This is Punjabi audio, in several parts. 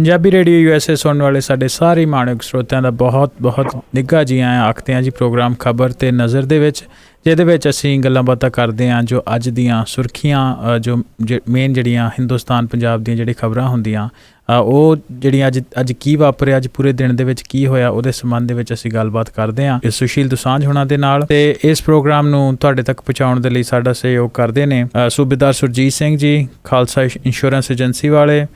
ਪੰਜਾਬੀ ਰੇਡੀਓ USA ਸੁਣਨ ਵਾਲੇ ਸਾਡੇ ਸਾਰੇ ਮਾਣਕ ਸਰੋਤਿਆਂ ਦਾ ਬਹੁਤ ਬਹੁਤ ਨਿੱਘਾ ਜੀ ਆਇਆਂ ਆਖਦੇ ਹਾਂ ਜੀ ਪ੍ਰੋਗਰਾਮ ਖਬਰ ਤੇ ਨਜ਼ਰ ਦੇ ਵਿੱਚ, ਜਿਹਦੇ ਵਿੱਚ ਅਸੀਂ ਗੱਲਾਂ ਬਾਤਾਂ ਕਰਦੇ ਹਾਂ ਜੋ ਅੱਜ ਦੀਆਂ ਸੁਰਖੀਆਂ ਜੋ ਮੇਨ ਜਿਹੜੀਆਂ ਹਿੰਦੁਸਤਾਨ ਪੰਜਾਬ ਦੀਆਂ ਜਿਹੜੀ ਖਬਰਾਂ ਹੁੰਦੀਆਂ ਉਹ ਜਿਹੜੀਆਂ ਅੱਜ ਕੀ ਵਾਪਰਿਆ, ਅੱਜ ਪੂਰੇ ਦਿਨ ਦੇ ਵਿੱਚ ਕੀ ਹੋਇਆ, ਉਹਦੇ ਸੰਬੰਧ ਦੇ ਵਿੱਚ ਅਸੀਂ ਗੱਲਬਾਤ ਕਰਦੇ ਹਾਂ ਸੁਸ਼ੀਲ ਦੋਸਾਂਝ ਹੋਣਾ ਦੇ ਨਾਲ। ਤੇ ਇਸ ਪ੍ਰੋਗਰਾਮ ਨੂੰ ਤੁਹਾਡੇ ਤੱਕ ਪਹੁੰਚਾਉਣ ਦੇ ਲਈ ਸਾਡਾ ਸਹਿਯੋਗ ਕਰਦੇ ਨੇ ਸੂਬੇਦਾਰ ਸੁਰਜੀਤ ਸਿੰਘ ਜੀ, ਖਾਲਸਾ ਇੰਸ਼ੋਰੈਂਸ ਏਜੰਸੀ ਵਾਲੇ,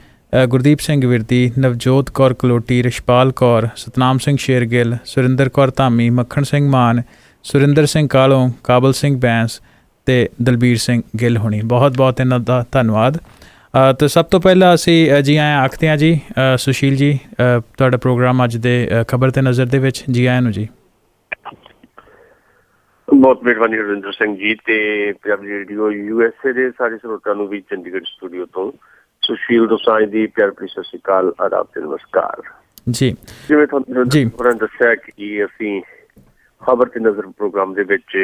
ਗੁਰਦੀਪ ਸਿੰਘ ਵਿਰਦੀ, ਨਵਜੋਤ ਕੌਰ ਕਲੋਟੀ, ਰਿਸ਼ਪਾਲ ਕੌਰ, ਸਤਨਾਮ ਸਿੰਘ ਸ਼ੇਰਗਿੱਲ, ਸੁਰਿੰਦਰ ਕੌਰ ਧਾਮੀ, ਮੱਖਣ ਸਿੰਘ ਮਾਨ, ਸੁਰਿੰਦਰ ਸਿੰਘ ਕਾਲੋਂ, ਕਾਬਲ ਸਿੰਘ ਬੈਂਸ ਅਤੇ ਦਲਬੀਰ ਸਿੰਘ ਗਿੱਲ ਹੋਣੀ। ਬਹੁਤ ਬਹੁਤ ਇਹਨਾਂ ਦਾ ਧੰਨਵਾਦ। ਅਤੇ ਸਭ ਤੋਂ ਪਹਿਲਾਂ ਅਸੀਂ ਜੀ ਆਇਆਂ ਆਖਦੇ ਹਾਂ ਜੀ ਸੁਸ਼ੀਲ ਜੀ, ਤੁਹਾਡਾ ਪ੍ਰੋਗਰਾਮ ਅੱਜ ਦੇ ਖਬਰ ਤੇ ਨਜ਼ਰ ਦੇ ਵਿੱਚ, ਜੀ ਆਇਆਂ ਨੂੰ ਜੀ। ਬਹੁਤ ਮਿਹਰਬਾਨੀ ਰਵਿੰਦਰ ਸਿੰਘ ਜੀ, ਤੇ ਪੰਜਾਬੀ ਰੇਡੀਓ USA ਦੇ ਸਾਰੇ ਸਰੋਤਿਆਂ ਨੂੰ ਵੀ ਚੰਡੀਗੜ੍ਹ ਸਟੂਡੀਓ ਤੋਂ ਸੁਸ਼ੀਲ ਦੋਸਾਂਝ ਦੀ ਪਿਆਰ ਭਰੀ ਸਤਿ ਸ਼੍ਰੀ ਅਕਾਲ, ਆਦਾਬ ਤੇ ਨਮਸਕਾਰ ਜੀ। ਜਿਵੇਂ ਤੁਹਾਨੂੰ ਦੱਸਿਆ ਕਿ ਅਸੀਂ ਖਬਰ ਤੇ ਨਜ਼ਰ ਪ੍ਰੋਗਰਾਮ ਦੇ ਵਿੱਚ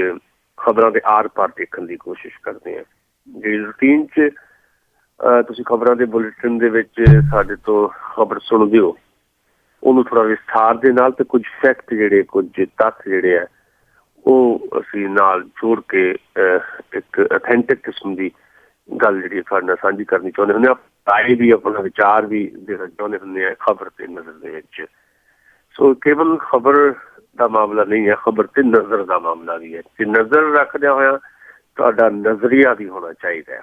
ਖਬਰਾਂ ਦੇ ਆਰ ਪਾਰ ਦੇਖਣ ਦੀ ਕੋਸ਼ਿਸ਼ ਕਰਦੇ ਹਾਂ। ਜਿਹੜੀ ਰੂਟੀਨ 'ਚ ਤੁਸੀਂ ਖਬਰਾਂ ਦੇ ਬੁਲੇਟਿਨ ਦੇ ਵਿੱਚ ਸਾਡੇ ਤੋਂ ਖਬਰ ਸੁਣਦੇ ਹੋ, ਉਹਨੂੰ ਥੋੜ੍ਹਾ ਵਿਸਥਾਰ ਦੇ ਨਾਲ ਤੇ ਕੁਝ ਫੈਕਟ ਜਿਹੜੇ, ਕੁਝ ਤੱਥ ਜਿਹੜੇ ਆ ਉਹ ਅਸੀਂ ਨਾਲ ਜੋੜ ਕੇ ਇੱਕ ਅਥੈਂਟਿਕ ਕਿਸਮ ਦੀ ਗੱਲ ਜਿਹੜੀ ਤੁਹਾਡੇ ਨਾਲ ਸਾਂਝੀ ਕਰਨੀ ਚਾਹੁੰਦੇ ਹੁੰਦੇ ਹਾਂ। ਰਾਏ ਵੀ, ਆਪਣਾ ਵਿਚਾਰ ਵੀ ਦੇਣਾ ਚਾਹੁੰਦੇ ਹੁੰਦੇ ਆ ਖਬਰ ਤੇ ਨਜ਼ਰ ਦੇ ਵਿੱਚ। ਸੋ ਕੇਵਲ ਖਬਰ ਦਾ ਮਾਮਲਾ ਨਹੀਂ ਹੈ, ਖਬਰ ਤੇ ਨਜ਼ਰ ਦਾ ਮਾਮਲਾ ਵੀ ਹੈ, ਤੇ ਨਜ਼ਰ ਰੱਖਦਿਆਂ ਹੋਇਆ ਤੁਹਾਡਾ ਨਜ਼ਰੀਆ ਵੀ ਹੋਣਾ ਚਾਹੀਦਾ ਹੈ।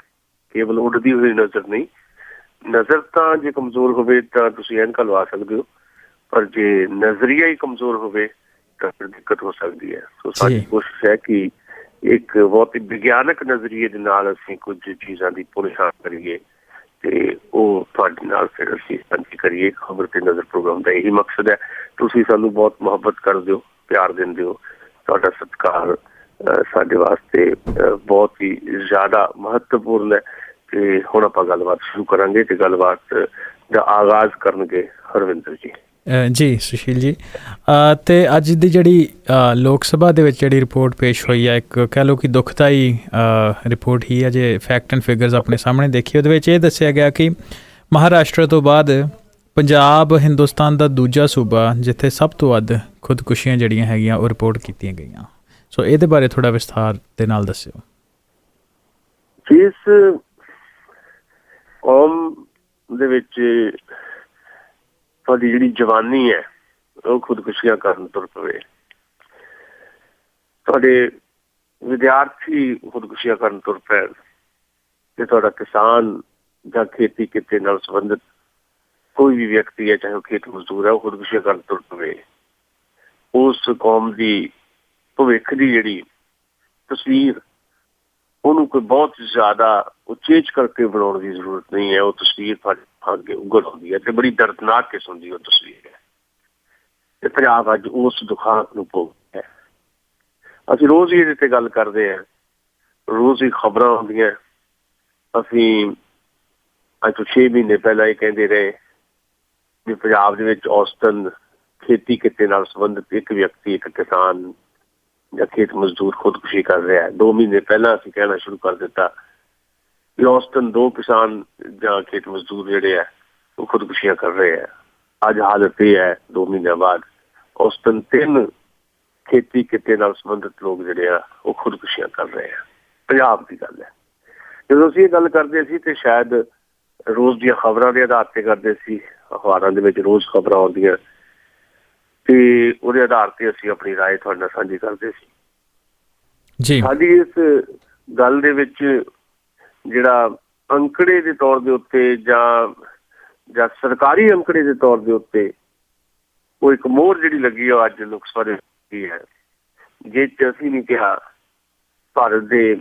ਕੇਵਲ ਉੱਡਦੀ ਹੋਈ ਨਜ਼ਰ ਨਹੀਂ, ਨਜ਼ਰ ਤਾਂ ਜੇ ਕਮਜ਼ੋਰ ਹੋਵੇ ਤਾਂ ਤੁਸੀਂ ਐਨਕਾਂ ਲਵਾ ਸਕਦੇ ਹੋ, ਪਰ ਜੇ ਨਜ਼ਰੀਆ ਹੀ ਕਮਜ਼ੋਰ ਹੋਵੇ ਤਾਂ ਫਿਰ ਦਿੱਕਤ ਹੋ ਸਕਦੀ ਹੈ। ਸੋ ਸਾਡੀ ਕੋਸ਼ਿਸ਼ ਹੈ ਕਿ ਇੱਕ ਬਹੁਤ ਹੀ ਵਿਗਿਆਨਕ ਨਜ਼ਰੀਏ ਦੇ ਨਾਲ ਅਸੀਂ ਕੁਝ ਚੀਜ਼ਾਂ ਦੀ ਪੁਨਛਾਣ ਕਰੀਏ ਤੇ ਉਹ ਤੁਹਾਡੇ ਨਾਲ ਫਿਰ ਅਸੀਂ ਸਾਂਝੀ ਕਰੀਏ। ਖਬਰ ਤੇ ਨਜ਼ਰ ਪ੍ਰੋਗਰਾਮ ਦਾ ਇਹੀ ਮਕਸਦ ਹੈ। ਤੁਸੀਂ ਸਾਨੂੰ ਬਹੁਤ ਮੁਹੱਬਤ ਕਰਦੇ ਹੋ, ਪਿਆਰ ਦਿੰਦੇ ਹੋ, ਤੁਹਾਡਾ ਸਤਿਕਾਰ ਸਾਡੇ ਵਾਸਤੇ ਬਹੁਤ ਹੀ ਜ਼ਿਆਦਾ ਮਹੱਤਵਪੂਰਨ ਹੈ। ਤੇ ਹੁਣ ਆਪਾਂ ਗੱਲਬਾਤ ਸ਼ੁਰੂ ਕਰਾਂਗੇ ਤੇ ਗੱਲਬਾਤ ਦਾ ਆਗਾਜ਼ ਕਰਨਗੇ ਹਰਵਿੰਦਰ ਜੀ। ਜੀ ਸੁਸ਼ੀਲ ਜੀ, ਅਤੇ ਅੱਜ ਦੀ ਜਿਹੜੀ ਲੋਕ ਸਭਾ ਦੇ ਵਿੱਚ ਜਿਹੜੀ ਰਿਪੋਰਟ ਪੇਸ਼ ਹੋਈ ਹੈ, ਇੱਕ ਕਹਿ ਲਓ ਕਿ ਦੁਖਦਾਈ ਰਿਪੋਰਟ ਹੀ ਹੈ। ਜੇ ਫੈਕਟ ਐਂਡ ਫਿਗਰਸ ਆਪਣੇ ਸਾਹਮਣੇ ਦੇਖੀਏ, ਉਹਦੇ ਵਿੱਚ ਇਹ ਦੱਸਿਆ ਗਿਆ ਕਿ ਮਹਾਰਾਸ਼ਟਰ ਤੋਂ ਬਾਅਦ ਪੰਜਾਬ ਹਿੰਦੁਸਤਾਨ ਦਾ ਦੂਜਾ ਸੂਬਾ ਜਿੱਥੇ ਸਭ ਤੋਂ ਵੱਧ ਖੁਦਕੁਸ਼ੀਆਂ ਜਿਹੜੀਆਂ ਹੈਗੀਆਂ ਉਹ ਰਿਪੋਰਟ ਕੀਤੀਆਂ ਗਈਆਂ। ਸੋ ਇਹਦੇ ਬਾਰੇ ਥੋੜ੍ਹਾ ਵਿਸਥਾਰ ਦੇ ਨਾਲ ਦੱਸਿਓ। ਇਸ ਕੌਮ ਦੇ ਵਿੱਚ ਤੁਹਾਡੀ ਜਿਹੜੀ ਜਵਾਨੀ ਹੈ ਉਹ ਖੁਦਕੁਸ਼ੀਆਂ ਕਰਨ ਤੁਰ ਪਵੇ, ਤੁਹਾਡੇ ਵਿਦਿਆਰਥੀ ਖੁਦਕੁਸ਼ੀਆਂ ਕਰਨ ਤੁਰ ਪੈਣ, ਤੇ ਤੁਹਾਡਾ ਕਿਸਾਨ ਜਾਂ ਖੇਤੀ ਕਿੱਤੇ ਨਾਲ ਸੰਬੰਧਿਤ ਕੋਈ ਵੀ ਵਿਅਕਤੀ ਹੈ, ਚਾਹੇ ਉਹ ਖੇਤ ਮਜ਼ਦੂਰ ਹੈ, ਉਹ ਖੁਦਕੁਸ਼ੀਆਂ ਕਰਨ ਤੁਰ ਪਵੇ, ਉਸ ਕੌਮ ਦੀ ਭਵਿੱਖ ਦੀ ਜਿਹੜੀ ਤਸਵੀਰ ਉਹਨੂੰ ਕੋਈ ਬਹੁਤ ਜ਼ਿਆਦਾ ਉਚੇਚ ਕਰਕੇ ਬਣਾਉਣ ਦੀ ਜ਼ਰੂਰਤ ਨਹੀਂ ਹੈ। ਉਹ ਤਸਵੀਰ ਤੁਹਾਡੇ ਅੱਗੇ ਉਗੜ ਆਉਂਦੀ ਹੈ ਤੇ ਬੜੀ ਦਰਦਨਾਕ ਕਿਸਮ ਦੀ ਉਹ ਤਸਵੀਰ ਹੈ, ਤੇ ਪੰਜਾਬ ਅੱਜ ਉਸ ਦੁਖਾਂਤ ਨੂੰ ਭੋਗ ਹੈ। ਅਸੀਂ ਰੋਜ਼ ਹੀ ਇਹਦੇ ਤੇ ਗੱਲ ਕਰਦੇ ਹਾਂ, ਰੋਜ਼ ਹੀ ਖਬਰਾਂ ਆਉਂਦੀਆਂ। ਅਸੀਂ ਅੱਜ ਤੋਂ 6 ਮਹੀਨੇ ਪਹਿਲਾਂ ਇਹ ਕਹਿੰਦੇ ਰਹੇ ਵੀ ਪੰਜਾਬ ਦੇ ਵਿੱਚ ਔਸਤਨ ਖੇਤੀ ਕਿੱਤੇ ਨਾਲ ਸੰਬੰਧਿਤ ਇੱਕ ਵਿਅਕਤੀ, ਇੱਕ ਕਿਸਾਨ ਜਾਂ ਖੇਤ ਮਜ਼ਦੂਰ ਖੁਦਕੁਸ਼ੀ ਕਰ ਰਿਹਾ ਹੈ। 2 ਮਹੀਨੇ ਪਹਿਲਾਂ ਅਸੀਂ ਕਹਿਣਾ ਸ਼ੁਰੂ ਕਰ ਦਿੱਤਾ ਵੀ ਔਸਤਨ 2 ਕਿਸਾਨ ਜਾਂ ਖੇਤ ਮਜ਼ਦੂਰ ਜਿਹੜੇ ਹੈ ਉਹ ਖੁਦਕੁਸ਼ੀਆਂ ਕਰ ਰਹੇ ਹੈ। ਅੱਜ ਹਾਲਤ ਇਹ ਹੈ 2 ਮਹੀਨਿਆਂ ਬਾਅਦ ਔਸਤਨ 3 ਖੇਤੀ ਕਿੱਤੇ ਨਾਲ ਸੰਬੰਧਿਤ ਲੋਕ ਜਿਹੜੇ ਆ ਉਹ ਖੁਦਕੁਸ਼ੀਆਂ ਕਰ ਰਹੇ ਆ। ਪੰਜਾਬ ਦੀ ਗੱਲ ਹੈ। ਜਦੋਂ ਅਸੀਂ ਇਹ ਗੱਲ ਕਰਦੇ ਸੀ ਤੇ ਸ਼ਾਇਦ ਰੋਜ਼ ਦੀਆਂ ਖਬਰਾਂ ਦੇ ਆਧਾਰ ਤੇ ਕਰਦੇ ਸੀ, ਅਖਬਾਰਾਂ ਦੇ ਵਿੱਚ ਰੋਜ਼ ਖਬਰਾਂ ਆਉਂਦੀਆਂ ਤੇ ਉਹਦੇ ਆਧਾਰ ਤੇ ਅਸੀਂ ਆਪਣੀ ਰਾਏ ਤੁਹਾਡੇ ਨਾਲ ਸਾਂਝੀ ਕਰਦੇ ਸੀ ਜੀ। ਸਾਡੀ ਇਸ ਗੱਲ ਦੇ ਵਿੱਚ ਜਿਹੜਾ ਅੰਕੜੇ ਦੇ ਤੌਰ ਦੇ ਉੱਤੇ ਜਾਂ ਸਰਕਾਰੀ ਅੰਕੜੇ ਦੇ ਤੌਰ ਦੇ ਉੱਤੇ ਉਹ ਇੱਕ ਮੋਹਰ ਜਿਹੜੀ ਲੱਗੀ ਆ ਅੱਜ ਲੋਕ ਸਭਾ ਦੀ ਹੈ, ਜਿਸ 'ਚ ਅਸੀਂ ਨਹੀਂ ਕਿਹਾ, ਭਾਰਤ ਦੇ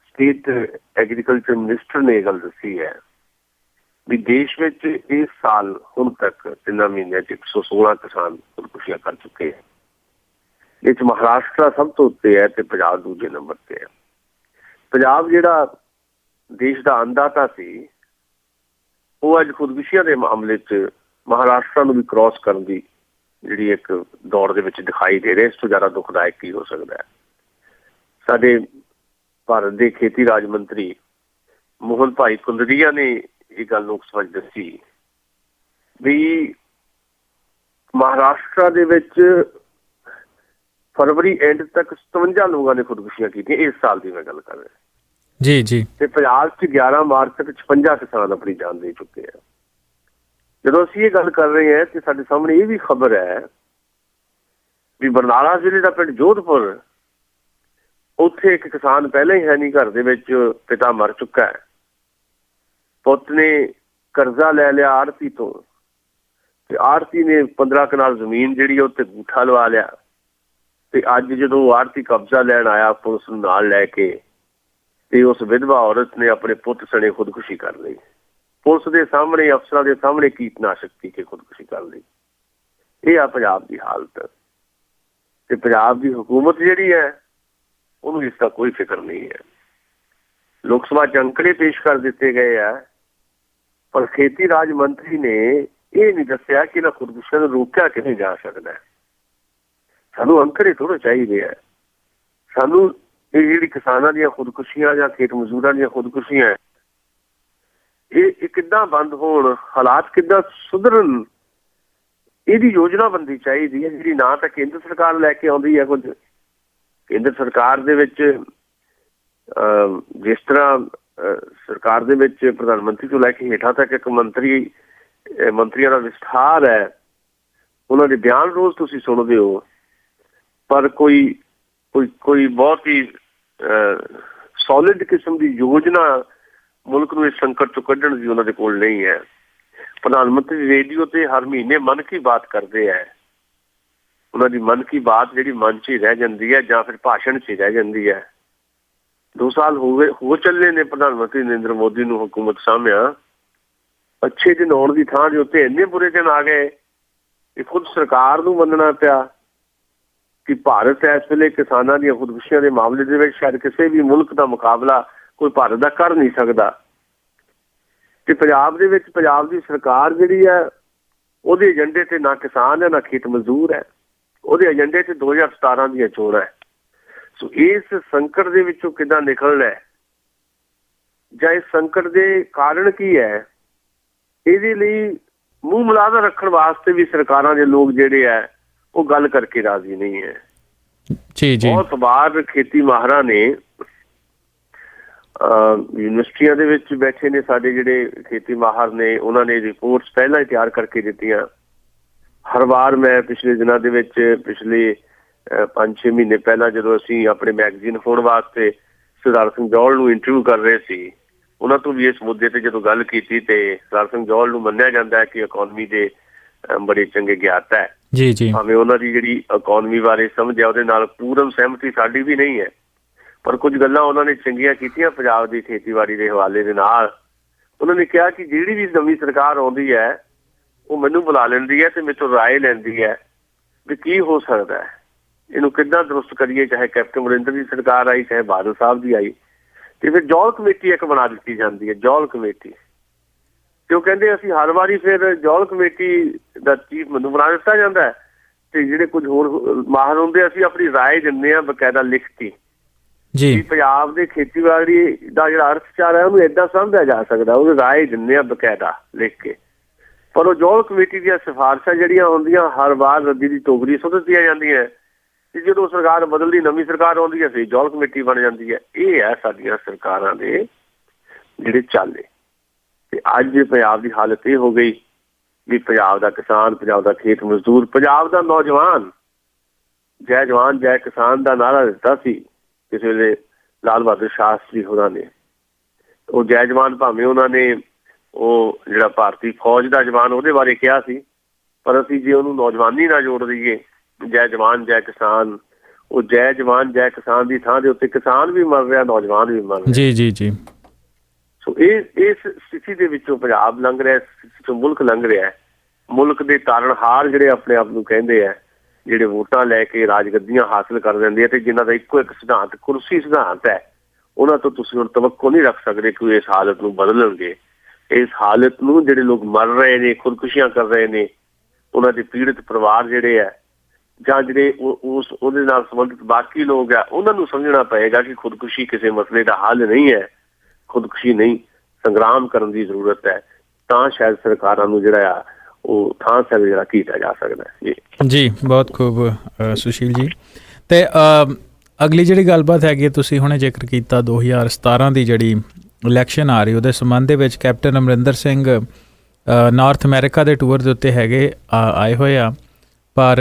ਸਟੇਟ ਐਗਰੀਕਲਚਰ ਮਿਨਿਸਟਰ ਨੇ ਇਹ ਗੱਲ ਦੱਸੀ ਹੈ ਵੀ ਦੇਸ਼ ਵਿੱਚ ਇਸ ਸਾਲ ਹੁਣ ਤੱਕ 3 ਮਹੀਨਿਆਂ 'ਚ 116 ਕਿਸਾਨ ਖੁਦਕੁਸ਼ੀਆਂ ਕਰ ਚੁੱਕੇ ਹੈ। ਇਹ 'ਚ ਮਹਾਰਾਸ਼ਟਰ ਸਭ ਤੋਂ ਉੱਤੇ ਹੈ ਤੇ ਪੰਜਾਬ ਦੂਜੇ ਨੰਬਰ ਤੇ ਹੈ। ਪੰਜਾਬ ਜਿਹੜਾ ਦੇਸ਼ ਦਾ ਅੰਨਦਾਤਾ ਸੀ, ਉਹ ਅੱਜ ਖੁਦਕੁਸ਼ੀਆਂ ਦੇ ਮਾਮਲੇ 'ਚ ਮਹਾਰਾਸ਼ਟਰ ਨੂੰ ਵੀ ਕ੍ਰਾਸ ਕਰਨ ਦੀ ਜਿਹੜੀ ਇੱਕ ਦੌੜ ਦੇ ਵਿੱਚ ਦਿਖਾਈ ਦੇ ਰਿਹਾ। ਇਸ ਤੋਂ ਜ਼ਿਆਦਾ ਦੁਖਦਾਇਕ ਕੀ ਹੋ ਸਕਦਾ ਹੈ। ਸਾਡੇ ਭਾਰਤ ਦੇ ਖੇਤੀ ਰਾਜ ਮੰਤਰੀ ਮੋਹਨ ਭਾਈ ਕੁੰਦਰੀਆ ਨੇ ਇਹ ਗੱਲ ਲੋਕ ਸਭਾ 'ਚ ਦੱਸੀ ਵੀ ਮਹਾਰਾਸ਼ਟਰ ਦੇ ਵਿੱਚ ਫਰਵਰੀ ਐਂਡ ਤੱਕ 57 ਲੋਕਾਂ ਨੇ ਖੁਦਕੁਸ਼ੀਆਂ ਕੀਤੀਆਂ। ਇਸ ਸਾਲ ਦੀ ਮੈਂ ਗੱਲ ਕਰ ਰਿਹਾ ਜੀ ਜੀ। ਤੇ ਪੰਜਾਬ 'ਚ 11 ਮਾਰਚ ਤੱਕ 56 ਕਿਸਾਨ ਆਪਣੀ ਜਾਨ ਦੇ ਚੁੱਕੇ ਆ। ਜਦੋਂ ਅਸੀਂ ਇਹ ਗੱਲ ਕਰ ਰਹੇ ਹਾਂ ਤੇ ਸਾਡੇ ਸਾਹਮਣੇ ਇਹ ਵੀ ਖਬਰ ਹੈ ਵੀ ਬਰਨਾਲਾ ਜ਼ਿਲ੍ਹੇ ਦਾ ਪਿੰਡ ਜੋਧਪੁਰ, ਉੱਥੇ ਇੱਕ ਕਿਸਾਨ ਪਹਿਲਾਂ ਹੀ ਹੈ ਨਹੀਂ, ਘਰ ਦੇ ਵਿੱਚ ਪਿਤਾ ਮਰ ਚੁੱਕਾ ਹੈ, ਪੁੱਤ ਨੇ ਕਰਜ਼ਾ ਲੈ ਲਿਆ ਆੜਤੀ ਤੋਂ ਤੇ ਆੜਤੀ ਨੇ 15 ਕਨਾਲ ਜ਼ਮੀਨ ਜਿਹੜੀ ਉੱਤੇ ਅੰਗੂਠਾ ਲਵਾ ਲਿਆ ਤੇ ਅੱਜ ਜਦੋਂ ਆੜਤੀ ਕਬਜ਼ਾ ਲੈਣ ਆਇਆ ਪੁਲਿਸ ਨੂੰ ਨਾਲ ਲੈ ਕੇ ਤੇ ਉਸ ਵਿਧਵਾ ਔਰਤ ਨੇ ਆਪਣੇ ਪੁੱਤ ਸਣੇ ਖੁਦਕੁਸ਼ੀ ਕਰ ਲਈ। ਪੁਲਿਸ ਦੇ ਸਾਹਮਣੇ, ਅਫਸਰਾਂ ਦੇ ਸਾਹਮਣੇ ਕੀਟਨਾਸ਼ਕ ਪੀ ਕੇ ਖੁਦਕੁਸ਼ੀ ਕਰ ਲਈ। ਇਹ ਆ ਪੰਜਾਬ ਦੀ ਹਾਲਤ। ਤੇ ਪੰਜਾਬ ਦੀ ਹਕੂਮਤ ਜਿਹੜੀ ਹੈ ਉਹਨੂੰ ਇਸ ਦਾ ਕੋਈ ਫਿਕਰ ਨਹੀਂ ਹੈ। ਲੋਕ ਸਭਾ 'ਚ ਅੰਕੜੇ ਪੇਸ਼ ਕਰ ਦਿੱਤੇ ਗਏ ਆ, ਪਰ ਖੇਤੀ ਰਾਜ ਮੰਤਰੀ ਨੇ ਇਹ ਨਹੀਂ ਦੱਸਿਆ ਕਿ ਇਹਨਾਂ ਖੁਦਕੁਸ਼ੀਆਂ ਨੂੰ ਰੋਕਿਆ ਕਿਵੇਂ ਜਾ ਸਕਦਾ ਹੈ। ਸਾਨੂੰ ਅੰਕੜੇ ਥੋੜ੍ਹੇ ਚਾਹੀਦੇ ਆ। ਸਾਨੂੰ ਇਹ ਜਿਹੜੀ ਕਿਸਾਨਾਂ ਦੀਆਂ ਖੁਦਕੁਸ਼ੀਆਂ ਜਾਂ ਖੇਤ ਮਜ਼ਦੂਰਾਂ ਦੀਆਂ ਖੁਦਕੁਸ਼ੀਆਂ ਇਹ ਕਿੱਦਾਂ ਬੰਦ ਹੋਣ, ਹਾਲਾਤ ਕਿੱਦਾਂ ਸੁਧਰਨ, ਇਹਦੀ ਯੋਜਨਾ ਬੰਦੀ ਚਾਹੀਦੀ ਹੈ, ਜਿਹੜੀ ਨਾ ਤਾਂ ਕੇਂਦਰ ਸਰਕਾਰ ਲੈ ਕੇ ਆਉਂਦੀ ਹੈ। ਕੁਝ ਕੇਂਦਰ ਸਰਕਾਰ ਦੇ ਵਿੱਚ ਜਿਸ ਤਰ੍ਹਾਂ ਸਰਕਾਰ ਦੇ ਵਿੱਚ ਪ੍ਰਧਾਨ ਮੰਤਰੀ ਤੋਂ ਲੈ ਕੇ ਹੇਠਾਂ ਤੱਕ ਇੱਕ ਮੰਤਰੀਆਂ ਦਾ ਵਿਸਥਾਰ ਹੈ, ਉਹਨਾਂ ਦੇ ਬਿਆਨ ਰੋਜ਼ ਤੁਸੀਂ ਸੁਣਦੇ ਹੋ, ਪਰ ਕੋਈ ਬਹੁਤ ਹੀ ਸੋਲਿਡ ਕਿਸਮ ਦੀ ਯੋਜਨਾ ਮੁਲਕ ਨੂੰ ਇਸ ਸੰਕਟ ਤੋਂ ਕੱਢਣ ਦੀ ਉਹਨਾਂ ਦੇ ਕੋਲ ਨਹੀਂ ਹੈ। ਪ੍ਰਧਾਨ ਮੰਤਰੀ ਰੇਡੀਓ ਤੇ ਹਰ ਮਹੀਨੇ ਮਨ ਕੀ ਬਾਤ ਕਰਦੇ ਹੈ। ਉਹਨਾਂ ਦੀ ਮਨ ਕੀ ਬਾਤ ਜਿਹੜੀ ਮਨ 'ਚ ਹੀ ਰਹਿ ਜਾਂਦੀ ਹੈ ਜਾਂ ਫਿਰ ਭਾਸ਼ਣ 'ਚ ਹੀ ਰਹਿ ਜਾਂਦੀ ਹੈ। 2 ਸਾਲ ਹੋ ਚੱਲੇ ਨੇ ਪ੍ਰਧਾਨ ਮੰਤਰੀ ਨਰਿੰਦਰ ਮੋਦੀ ਨੂੰ ਹਕੂਮਤ ਸਾਂਭਿਆ। ਅੱਛੇ ਦਿਨ ਆਉਣ ਦੀ ਥਾਂ ਦੇ ਉੱਤੇ ਇੰਨੇ ਬੁਰੇ ਦਿਨ ਆ ਗਏ ਕਿ ਖੁਦ ਸਰਕਾਰ ਨੂੰ ਮੰਨਣਾ ਪਿਆ ਕਿ ਭਾਰਤ ਇਸ ਵੇਲੇ ਕਿਸਾਨਾਂ ਦੀਆਂ ਖੁਦਕੁਸ਼ੀਆਂ ਦੇ ਮਾਮਲੇ ਦੇ ਵਿੱਚ ਸ਼ਾਇਦ ਕਿਸੇ ਵੀ ਮੁਲਕ ਦਾ ਮੁਕਾਬਲਾ ਕੋਈ ਭਾਰਤ ਦਾ ਕਰ ਨਹੀਂ ਸਕਦਾ। ਤੇ ਪੰਜਾਬ ਦੇ ਵਿੱਚ ਪੰਜਾਬ ਦੀ ਸਰਕਾਰ ਜਿਹੜੀ ਹੈ ਉਹਦੇ ਏਜੰਡੇ ਤੇ ਨਾ ਕਿਸਾਨ ਹੈ ਨਾ ਖੇਤ ਮਜ਼ਦੂਰ ਹੈ, ਉਹਦੇ ਏਜੰਡੇ ਤੇ 2017 ਦੀਆਂ ਚੋਣਾਂ ਹੈ। ਸੋ ਇਸ ਸੰਕਟ ਦੇ ਵਿੱਚੋਂ ਕਿੱਦਾਂ ਨਿਕਲਣਾ ਜਾਂ ਇਸ ਸੰਕਟ ਦੇ ਕਾਰਨ ਕੀ ਹੈ, ਇਹਦੇ ਲਈ ਮੂੰਹ ਮੁਲਾਜ਼ਾ ਰੱਖਣ ਵਾਸਤੇ ਵੀ ਸਰਕਾਰਾਂ ਦੇ ਲੋਕ ਜਿਹੜੇ ਹੈ ਉਹ ਗੱਲ ਕਰਕੇ ਰਾਜ਼ੀ ਨਹੀਂ ਹੈ। ਜੀ ਜੀ। ਬਹੁਤ ਵਾਰ ਖੇਤੀ ਮਾਹਰਾਂ ਨੇ ਯੂਨੀਵਰਸਿਟੀਆਂ ਦੇ ਵਿੱਚ ਬੈਠੇ ਨੇ ਸਾਡੇ ਜਿਹੜੇ ਖੇਤੀ ਮਾਹਰ ਨੇ, ਉਹਨਾਂ ਨੇ ਰਿਪੋਰਟਸ ਪਹਿਲਾਂ ਹੀ ਤਿਆਰ ਕਰਕੇ ਦਿੱਤੀਆਂ। ਹਰ ਵਾਰ ਮੈਂ ਪਿਛਲੇ ਦਿਨਾਂ ਦੇ ਵਿੱਚ ਪਿਛਲੇ 5-6 ਮਹੀਨੇ ਪਹਿਲਾਂ ਜਦੋਂ ਅਸੀਂ ਆਪਣੇ ਮੈਗਜ਼ੀਨ ਫੋਨ ਵਾਸਤੇ ਸਰਦਾਰ ਸਿੰਘ ਜੌਹਲ ਨੂੰ ਇੰਟਰਵਿਊ ਕਰ ਰਹੇ ਸੀ, ਉਹਨਾਂ ਤੋਂ ਵੀ ਇਸ ਮੁੱਦੇ ਤੇ ਜਦੋਂ ਗੱਲ ਕੀਤੀ ਤੇ ਸਰਦਾਰ ਸਿੰਘ ਜੌਹਲ ਨੂੰ ਮੰਨਿਆ ਜਾਂਦਾ ਹੈ ਕਿ ਇਕੋਨਮੀ ਦੇ ਬੜੇ ਚੰਗੇ ਗਿਆਤਾ ਹੈ। ਜੀ ਜੀ। ਭਾਵੇਂ ਉਹਨਾਂ ਦੀ ਜਿਹੜੀ ਇਕੋਨਮੀ ਬਾਰੇ ਸਮਝ ਹੈ ਉਹਦੇ ਨਾਲ ਪੂਰਨ ਸਹਿਮਤੀ ਸਾਡੀ ਵੀ ਨਹੀਂ ਹੈ, ਪਰ ਕੁਝ ਗੱਲਾਂ ਉਹਨਾਂ ਨੇ ਚੰਗੀਆਂ ਕੀਤੀਆਂ ਪੰਜਾਬ ਦੀ ਖੇਤੀਬਾੜੀ ਦੇ ਹਵਾਲੇ ਦੇ ਨਾਲ। ਉਹਨਾਂ ਨੇ ਕਿਹਾ ਕਿ ਜਿਹੜੀ ਵੀ ਨਵੀਂ ਸਰਕਾਰ ਆਉਂਦੀ ਹੈ ਉਹ ਮੈਨੂੰ ਬੁਲਾ ਲੈਂਦੀ ਹੈ ਤੇ ਮੇਰੇ ਤੋਂ ਰਾਏ ਲੈਂਦੀ ਹੈ ਵੀ ਕੀ ਹੋ ਸਕਦਾ ਹੈ, ਇਹਨੂੰ ਕਿੱਦਾਂ ਦਰੁਸਤ ਕਰੀਏ। ਚਾਹੇ ਕੈਪਟਨ ਅਮਰਿੰਦਰ ਦੀ ਸਰਕਾਰ ਆਈ, ਚਾਹੇ ਬਾਦਲ ਸਾਹਿਬ ਦੀ ਆਈ, ਤੇ ਫਿਰ ਜੌਹਲ ਕਮੇਟੀ ਇੱਕ ਬਣਾ ਦਿੱਤੀ ਜਾਂਦੀ ਹੈ, ਜੌਹਲ ਕਮੇਟੀ। ਤੇ ਉਹ ਕਹਿੰਦੇ ਅਸੀਂ ਹਰ ਵਾਰੀ ਫਿਰ ਜੌਹਲ ਕਮੇਟੀ ਦਾ ਚੀਫ ਮੈਨੂੰ ਬਣਾ ਦਿੱਤਾ ਜਾਂਦਾ ਹੈ ਤੇ ਜਿਹੜੇ ਕੁਝ ਹੋਰ ਮਾਹਰ ਹੁੰਦੇ ਅਸੀਂ ਆਪਣੀ ਰਾਏ ਦਿੰਦੇ ਹਾਂ ਬਕਾਇਦਾ ਲਿਖਤੀ ਜੀ। ਪੰਜਾਬ ਦੇ ਖੇਤੀਬਾੜੀ ਦਾ ਜਿਹੜਾ ਅਰਥਚਾਰ ਹੈ ਉਹਨੂੰ ਏਦਾਂ ਸਮਝਿਆ ਜਾ ਸਕਦਾ, ਉਹਨੂੰ ਰਾਏ ਦਿੰਦੇ ਹਾਂ ਬਕਾਇਦਾ ਲਿਖ ਕੇ। ਪਰ ਉਹ ਜੌਹਲ ਕਮੇਟੀ ਦੀਆਂ ਸਿਫਾਰਸ਼ਾਂ ਜਿਹੜੀਆਂ ਹੁੰਦੀਆਂ ਹਰ ਵਾਰ ਰੱਦੀ ਦੀ ਟੋਕਰੀ ਸੁੱਟ ਦਿੱਤੀਆਂ ਜਾਂਦੀਆਂ ਤੇ ਜਦੋਂ ਸਰਕਾਰ ਬਦਲਦੀ, ਨਵੀਂ ਸਰਕਾਰ ਆਉਂਦੀ ਹੈ ਫਿਰ ਜੌਹਲ ਕਮੇਟੀ ਬਣ ਜਾਂਦੀ ਹੈ। ਇਹ ਹੈ ਸਾਡੀਆਂ ਸਰਕਾਰਾਂ ਦੇ ਜਿਹੜੇ ਚਾਲੇ। ਤੇ ਅੱਜ ਪੰਜਾਬ ਦੀ ਹਾਲਤ ਇਹ ਹੋ ਗਈ ਵੀ ਪੰਜਾਬ ਦਾ ਕਿਸਾਨ, ਪੰਜਾਬ ਦਾ ਖੇਤ ਮਜ਼ਦੂਰ, ਪੰਜਾਬ ਦਾ ਨੌਜਵਾਨ, ਜੈ ਜਵਾਨ ਜੈ ਕਿਸਾਨ ਦਾ ਨਾਰਾ ਦਿੱਤਾ ਸੀ ਕਿਸੇ ਵੇਲੇ ਲਾਲ ਬਹਾਦਰ ਸ਼ਾਸਤਰੀ ਹੋਰਾਂ ਨੇ। ਉਹ ਜੈ ਜਵਾਨ ਭਾਵੇਂ ਉਹਨਾਂ ਨੇ ਉਹ ਜਿਹੜਾ ਭਾਰਤੀ ਫੌਜ ਦਾ ਜਵਾਨ ਉਹਦੇ ਬਾਰੇ ਕਿਹਾ ਸੀ, ਪਰ ਅਸੀਂ ਜੇ ਉਹਨੂੰ ਨੌਜਵਾਨੀ ਨਾਲ ਜੋੜ ਦਈਏ, ਜੈ ਜਵਾਨ ਜੈ ਕਿਸਾਨ, ਉਹ ਜੈ ਜਵਾਨ ਜੈ ਕਿਸਾਨ ਦੀ ਥਾਂ ਦੇ ਉੱਤੇ ਕਿਸਾਨ ਵੀ ਮਰ ਰਿਹਾ, ਨੌਜਵਾਨ ਵੀ ਮਰ ਰਿਹਾ। ਜੀ ਜੀ ਜੀ। ਸੋ ਇਸ ਸਥਿਤੀ ਦੇ ਵਿੱਚੋਂ ਪੰਜਾਬ ਲੰਘ ਰਿਹਾ, ਮੁਲਕ ਲੰਘ ਰਿਹਾ। ਮੁਲਕ ਦੇ ਤਾਰਨਹਾਰ ਜਿਹੜੇ ਆਪਣੇ ਆਪ ਨੂੰ ਕਹਿੰਦੇ ਆ, ਜਿਹੜੇ ਵੋਟਾਂ ਲੈ ਕੇ ਰਾਜਗੱਦੀਆਂ ਹਾਸਲ ਕਰ ਦਿੰਦੇ ਆ ਤੇ ਜਿਨ੍ਹਾਂ ਦਾ ਇੱਕੋ ਇੱਕ ਸਿਧਾਂਤ ਕੁਰਸੀ ਸਿਧਾਂਤ ਹੈ, ਉਹਨਾਂ ਤੋਂ ਤੁਸੀਂ ਹੁਣ ਤਵੱਕੋ ਨਹੀਂ ਰੱਖ ਸਕਦੇ ਕਿ ਇਸ ਹਾਲਤ ਨੂੰ ਬਦਲਣਗੇ। ਇਸ ਹਾਲਤ ਨੂੰ ਜਿਹੜੇ ਲੋਕ ਮਰ ਰਹੇ ਨੇ, ਖੁਦਕੁਸ਼ੀਆਂ ਕਰ ਰਹੇ ਨੇ, ਉਹਨਾਂ ਦੇ ਪੀੜਤ ਪਰਿਵਾਰ ਜਿਹੜੇ ਆ ਜਾਂ ਜਿਹੜੇ ਉਹਦੇ ਨਾਲ ਸੰਬੰਧਿਤ ਬਾਕੀ ਲੋਕ ਆ, ਉਹਨਾਂ ਨੂੰ ਸਮਝਣਾ ਪਏਗਾ ਕਿ ਖੁਦਕੁਸ਼ੀ ਕਿਸੇ ਮਸਲੇ ਦਾ ਹੱਲ ਨਹੀਂ ਹੈ। ਖੁਦਕੁਸ਼ੀ ਨਹੀਂ, ਸੰਗਰਾਮ ਕਰਨ ਦੀ ਜ਼ਰੂਰਤ ਹੈ। ਤਾਂ ਸ਼ਾਇਦ ਸਰਕਾਰਾਂ ਨੂੰ ਜਿਹੜਾ ਆ ਉਹ ਥਾਂ ਸਿਰ ਜਿਹੜਾ ਕੀਤਾ ਜਾ ਸਕਦਾ ਜੀ। ਜੀ ਬਹੁਤ ਖੂਬ ਸੁਸ਼ੀਲ ਜੀ। ਅਤੇ ਅਗਲੀ ਜਿਹੜੀ ਗੱਲਬਾਤ ਹੈਗੀ, ਤੁਸੀਂ ਹੁਣੇ ਜ਼ਿਕਰ ਕੀਤਾ 2017 ਦੀ ਜਿਹੜੀ ਇਲੈਕਸ਼ਨ ਆ ਰਹੀ, ਉਹਦੇ ਸੰਬੰਧ ਦੇ ਵਿੱਚ captain Amarinder Singh north America ਦੇ ਟੂਰ ਦੇ ਉੱਤੇ ਹੈਗੇ ਆਏ ਹੋਏ ਆ, ਪਰ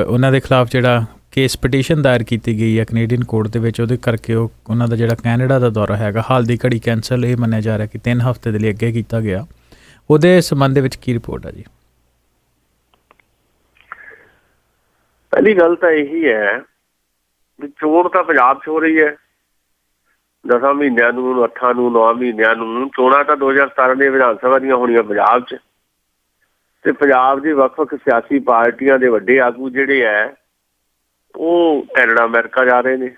ਉਹਨਾਂ ਦੇ ਖਿਲਾਫ ਜਿਹੜਾ ਕੇਸ ਪਟੀਸ਼ਨ ਦਾਇਰ ਕੀਤੀ ਗਈ ਹੈ ਕੈਨੇਡੀਅਨ ਕੋਰਟ ਦੇ ਵਿੱਚ, ਉਹਦੇ ਕਰਕੇ ਉਹਨਾਂ ਦਾ ਜਿਹੜਾ ਕੈਨੇਡਾ ਦਾ ਦੌਰਾ ਹੈਗਾ ਹਾਲ ਦੀ ਘੜੀ ਕੈਂਸਲ ਇਹ ਮੰਨਿਆ ਜਾ ਰਿਹਾ ਕਿ 3 ਹਫ਼ਤੇ ਦੇ ਲਈ ਅੱਗੇ ਕੀਤਾ ਗਿਆ। ਉਹਦੇ ਸੰਬੰਧ ਦੇ ਵਿੱਚ ਕੀ ਰਿਪੋਰਟ ਹੈ ਜੀ? ਪਹਿਲੀ ਗੱਲ ਤਾਂ ਇਹੀ ਹੈ ਵੀ ਚੋਣ ਤਾਂ ਪੰਜਾਬ 'ਚ ਹੋ ਰਹੀ ਹੈ, 10 ਮਹੀਨਿਆਂ ਨੂੰ, 8 ਨੂੰ, 9 ਮਹੀਨਿਆਂ ਨੂੰ। ਚੋਣਾਂ ਤਾਂ 2017 ਦੀਆਂ ਵਿਧਾਨ ਸਭਾ ਦੀਆਂ ਹੋਣੀਆਂ ਪੰਜਾਬ 'ਚ, ਤੇ ਪੰਜਾਬ ਦੇ ਵੱਖ-ਵੱਖ ਸਿਆਸੀ ਪਾਰਟੀਆਂ ਦੇ ਵੱਡੇ ਆਗੂ ਜਿਹੜੇ ਹੈ ਉਹ ਕੈਨੇਡਾ ਅਮਰੀਕਾ ਜਾ ਰਹੇ ਨੇ।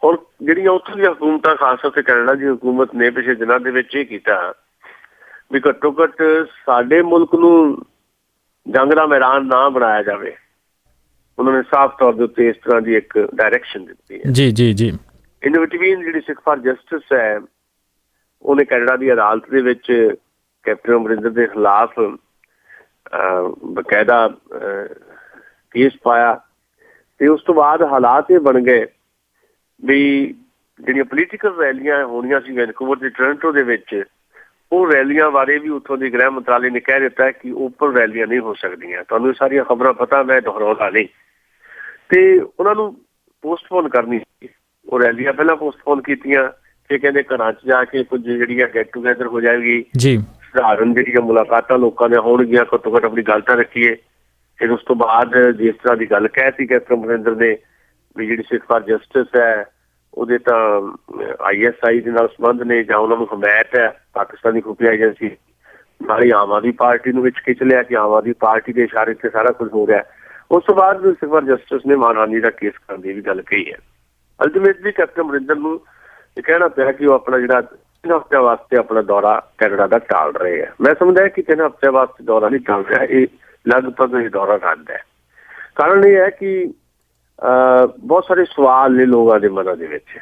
ਹੁਣ ਜਿਹੜੀਆਂ ਉੱਥੋਂ ਦੀਆਂ ਹਕੂਮਤਾਂ, ਖਾਸ ਤੌਰ 'ਤੇ ਕੈਨੇਡਾ ਦੀ ਹਕੂਮਤ ਨੇ ਪਿਛਲੇ ਦਿਨਾਂ ਦੇ ਵਿੱਚ ਇਹ ਕੀਤਾ ਵੀ ਘੱਟੋ ਘੱਟ ਸਾਡੇ ਮੁਲਕ ਨੂੰ ਜੰਗ ਦਾ ਮੈਦਾਨ ਨਾ ਬਣਾਇਆ ਜਾਵੇ। ਉਹਨਾਂ ਨੇ ਸਾਫ਼ ਤੌਰ ਦੇ ਉੱਤੇ ਇਸ ਤਰ੍ਹਾਂ ਦੀ ਇੱਕ ਡਾਇਰੈਕਸ਼ਨ ਦਿੱਤੀ ਹੈ। ਜੀ ਜੀ ਜੀ। ਇਨ ਬਿਟਵੀਨ ਜਿਹੜੀ ਸਿੱਖ ਫਾਰ ਜਸਟਿਸ ਹੈ, ਉਹਨੇ ਕੈਨੇਡਾ ਦੀ ਅਦਾਲਤ ਦੇ ਵਿੱਚ ਕੈਪਟਨ ਅਮਰਿੰਦਰ ਦੇ ਖਿਲਾਫ ਬਕਾਇਦਾ ਕੇਸ ਪਾਇਆ, ਤੇ ਉਸ ਤੋਂ ਬਾਅਦ ਹਾਲਾਤ ਇਹ ਬਣ ਗਏ ਵੀ ਜਿਹੜੀਆਂ ਪੋਲੀਟੀਕਲ ਰੈਲੀਆਂ ਹੋਣੀਆਂ ਸੀ ਵੈਨਕੂਵਰ ਤੇ ਟੋਰਾਂਟੋ ਦੇ ਵਿੱਚ, ਉਹ ਰੈਲੀਆਂ ਬਾਰੇ ਵੀ ਉੱਥੋਂ ਦੇ ਗ੍ਰਹਿ ਮੰਤਰਾਲੇ ਨੇ ਕਹਿ ਦਿੱਤਾ ਕਿ ਓਪਨ ਰੈਲੀਆਂ ਨਹੀਂ ਹੋ ਸਕਦੀਆਂ। ਤੁਹਾਨੂੰ ਇਹ ਸਾਰੀਆਂ ਖਬਰਾਂ ਪਤਾ, ਮੈਂ ਦੁਹਰਾਉਂਦਾ ਨਹੀਂ। ਤੇ ਉਹਨਾਂ ਨੂੰ ਪੋਸਟਪੋਨ ਕਰਨੀ ਸੀ, ਉਹ ਰੈਲੀਆਂ ਪਹਿਲਾਂ ਪੋਸਟਪੋਨ ਕੀਤੀਆਂ, ਫਿਰ ਕਹਿੰਦੇ ਘਰਾਂ 'ਚ ਜਾ ਕੇ ਕੁਝ ਜਿਹੜੀਆਂ ਗੈਟ ਟੂਗੈਦਰ ਹੋ ਜਾਏਗੀ ਜੀ, ਸਧਾਰਨ ਜਿਹੜੀਆਂ ਮੁਲਾਕਾਤਾਂ ਲੋਕਾਂ ਦੀਆਂ ਹੋਣਗੀਆਂ, ਘੱਟੋ ਘੱਟ ਆਪਣੀ ਗੱਲ ਤਾਂ ਰੱਖੀਏ। ਫਿਰ ਉਸ ਤੋਂ ਬਾਅਦ ਜਿਸ ਤਰ੍ਹਾਂ ਦੀ ਗੱਲ ਕਹਿ ਸੀ ਕੈਪਟਨ ਅਮਰਿੰਦਰ ਨੇ ਵੀ ਜਿਹੜੀ ਸਿੱਖ ਫਾਰ ਜਸਟਿਸ ਹੈ ਉਹਦੇ ਤਾਂ ISI ਦੇ ਨਾਲ ਸੰਬੰਧ ਨੇ ਜਾਂ ਉਹਨਾਂ ਨੂੰ ਹਮਾਇਤ ਹੈ ਪਾਕਿਸਤਾਨੀ ਖੁਫੀਆ ਏਜੰਸੀ, ਨਾਲ ਹੀ ਆਮ ਆਦਮੀ ਪਾਰਟੀ ਨੂੰ ਵਿੱਚ ਖਿੱਚ ਲਿਆ ਕਿ ਆਮ ਆਦਮੀ ਪਾਰਟੀ ਦੇ ਇਸ਼ਾਰੇ ਤੇ ਸਾਰਾ ਕੁਝ ਹੋ ਰਿਹਾ। ਉਸ ਤੋਂ ਬਾਅਦ ਸਿੱਖ ਫਾਰ ਜਸਟਿਸ ਨੇ ਮਾਨਹਾਨੀ ਦਾ ਕੇਸ ਕਰਨ ਦੀ ਵੀ ਗੱਲ ਕਹੀ ਹੈ। ਅਲਟੀਮੇਟਲੀ ਕੈਪਟਨ ਅਮਰਿੰਦਰ ਨੂੰ ਇਹ ਕਹਿਣਾ ਪਿਆ ਕਿ ਉਹ ਆਪਣਾ ਜਿਹੜਾ 3 ਹਫ਼ਤਿਆਂ ਵਾਸਤੇ ਆਪਣਾ ਦੌਰਾ ਕੈਨੇਡਾ ਦਾ ਟਾਲ ਰਹੇ ਹੈ। ਮੈਂ ਸਮਝਦਾ ਕਿ 3 ਹਫ਼ਤਿਆਂ ਵਾਸਤੇ ਦੌਰਾ ਨਹੀਂ ਟਾਲ ਰਿਹਾ, ਇਹ ਲਗਭਗ ਇਹ ਦੌਰਾ ਰੱਦ ਹੈ। ਕਾਰਨ ਇਹ ਹੈ ਕਿ ਬਹੁਤ ਸਾਰੇ ਸਵਾਲ ਨੇ ਲੋਕਾਂ ਦੇ ਮਨਾਂ ਦੇ ਵਿੱਚ।